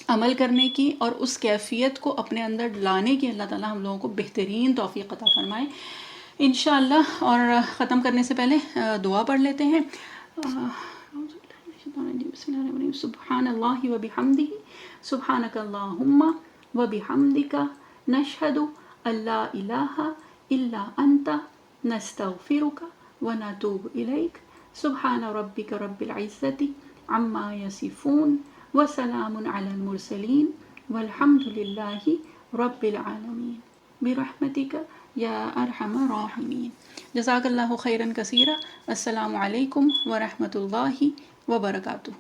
عمل کرنے کی اور اس کیفیت کو اپنے اندر لانے کی اللہ تعالیٰ ہم لوگوں کو بہترین توفیق عطا فرمائے انشاءاللہ. اور ختم کرنے سے پہلے دعا پڑھ لیتے ہیں. سبحان اللہ و بحمدہ، سبحانک اللہم و بحمدک، نشہد ان لا الہ الا انت، نستغفرک و نتوب الیک. سبحان ربک رب العزت عما یصفون وسلام علی المرسلین والحمد للہ رب العالمین برحمتک یا ارحم الراحمین. جزاک اللہ خیرا کثیرا. السلام علیکم ورحمۃ اللہ وبرکاتہ.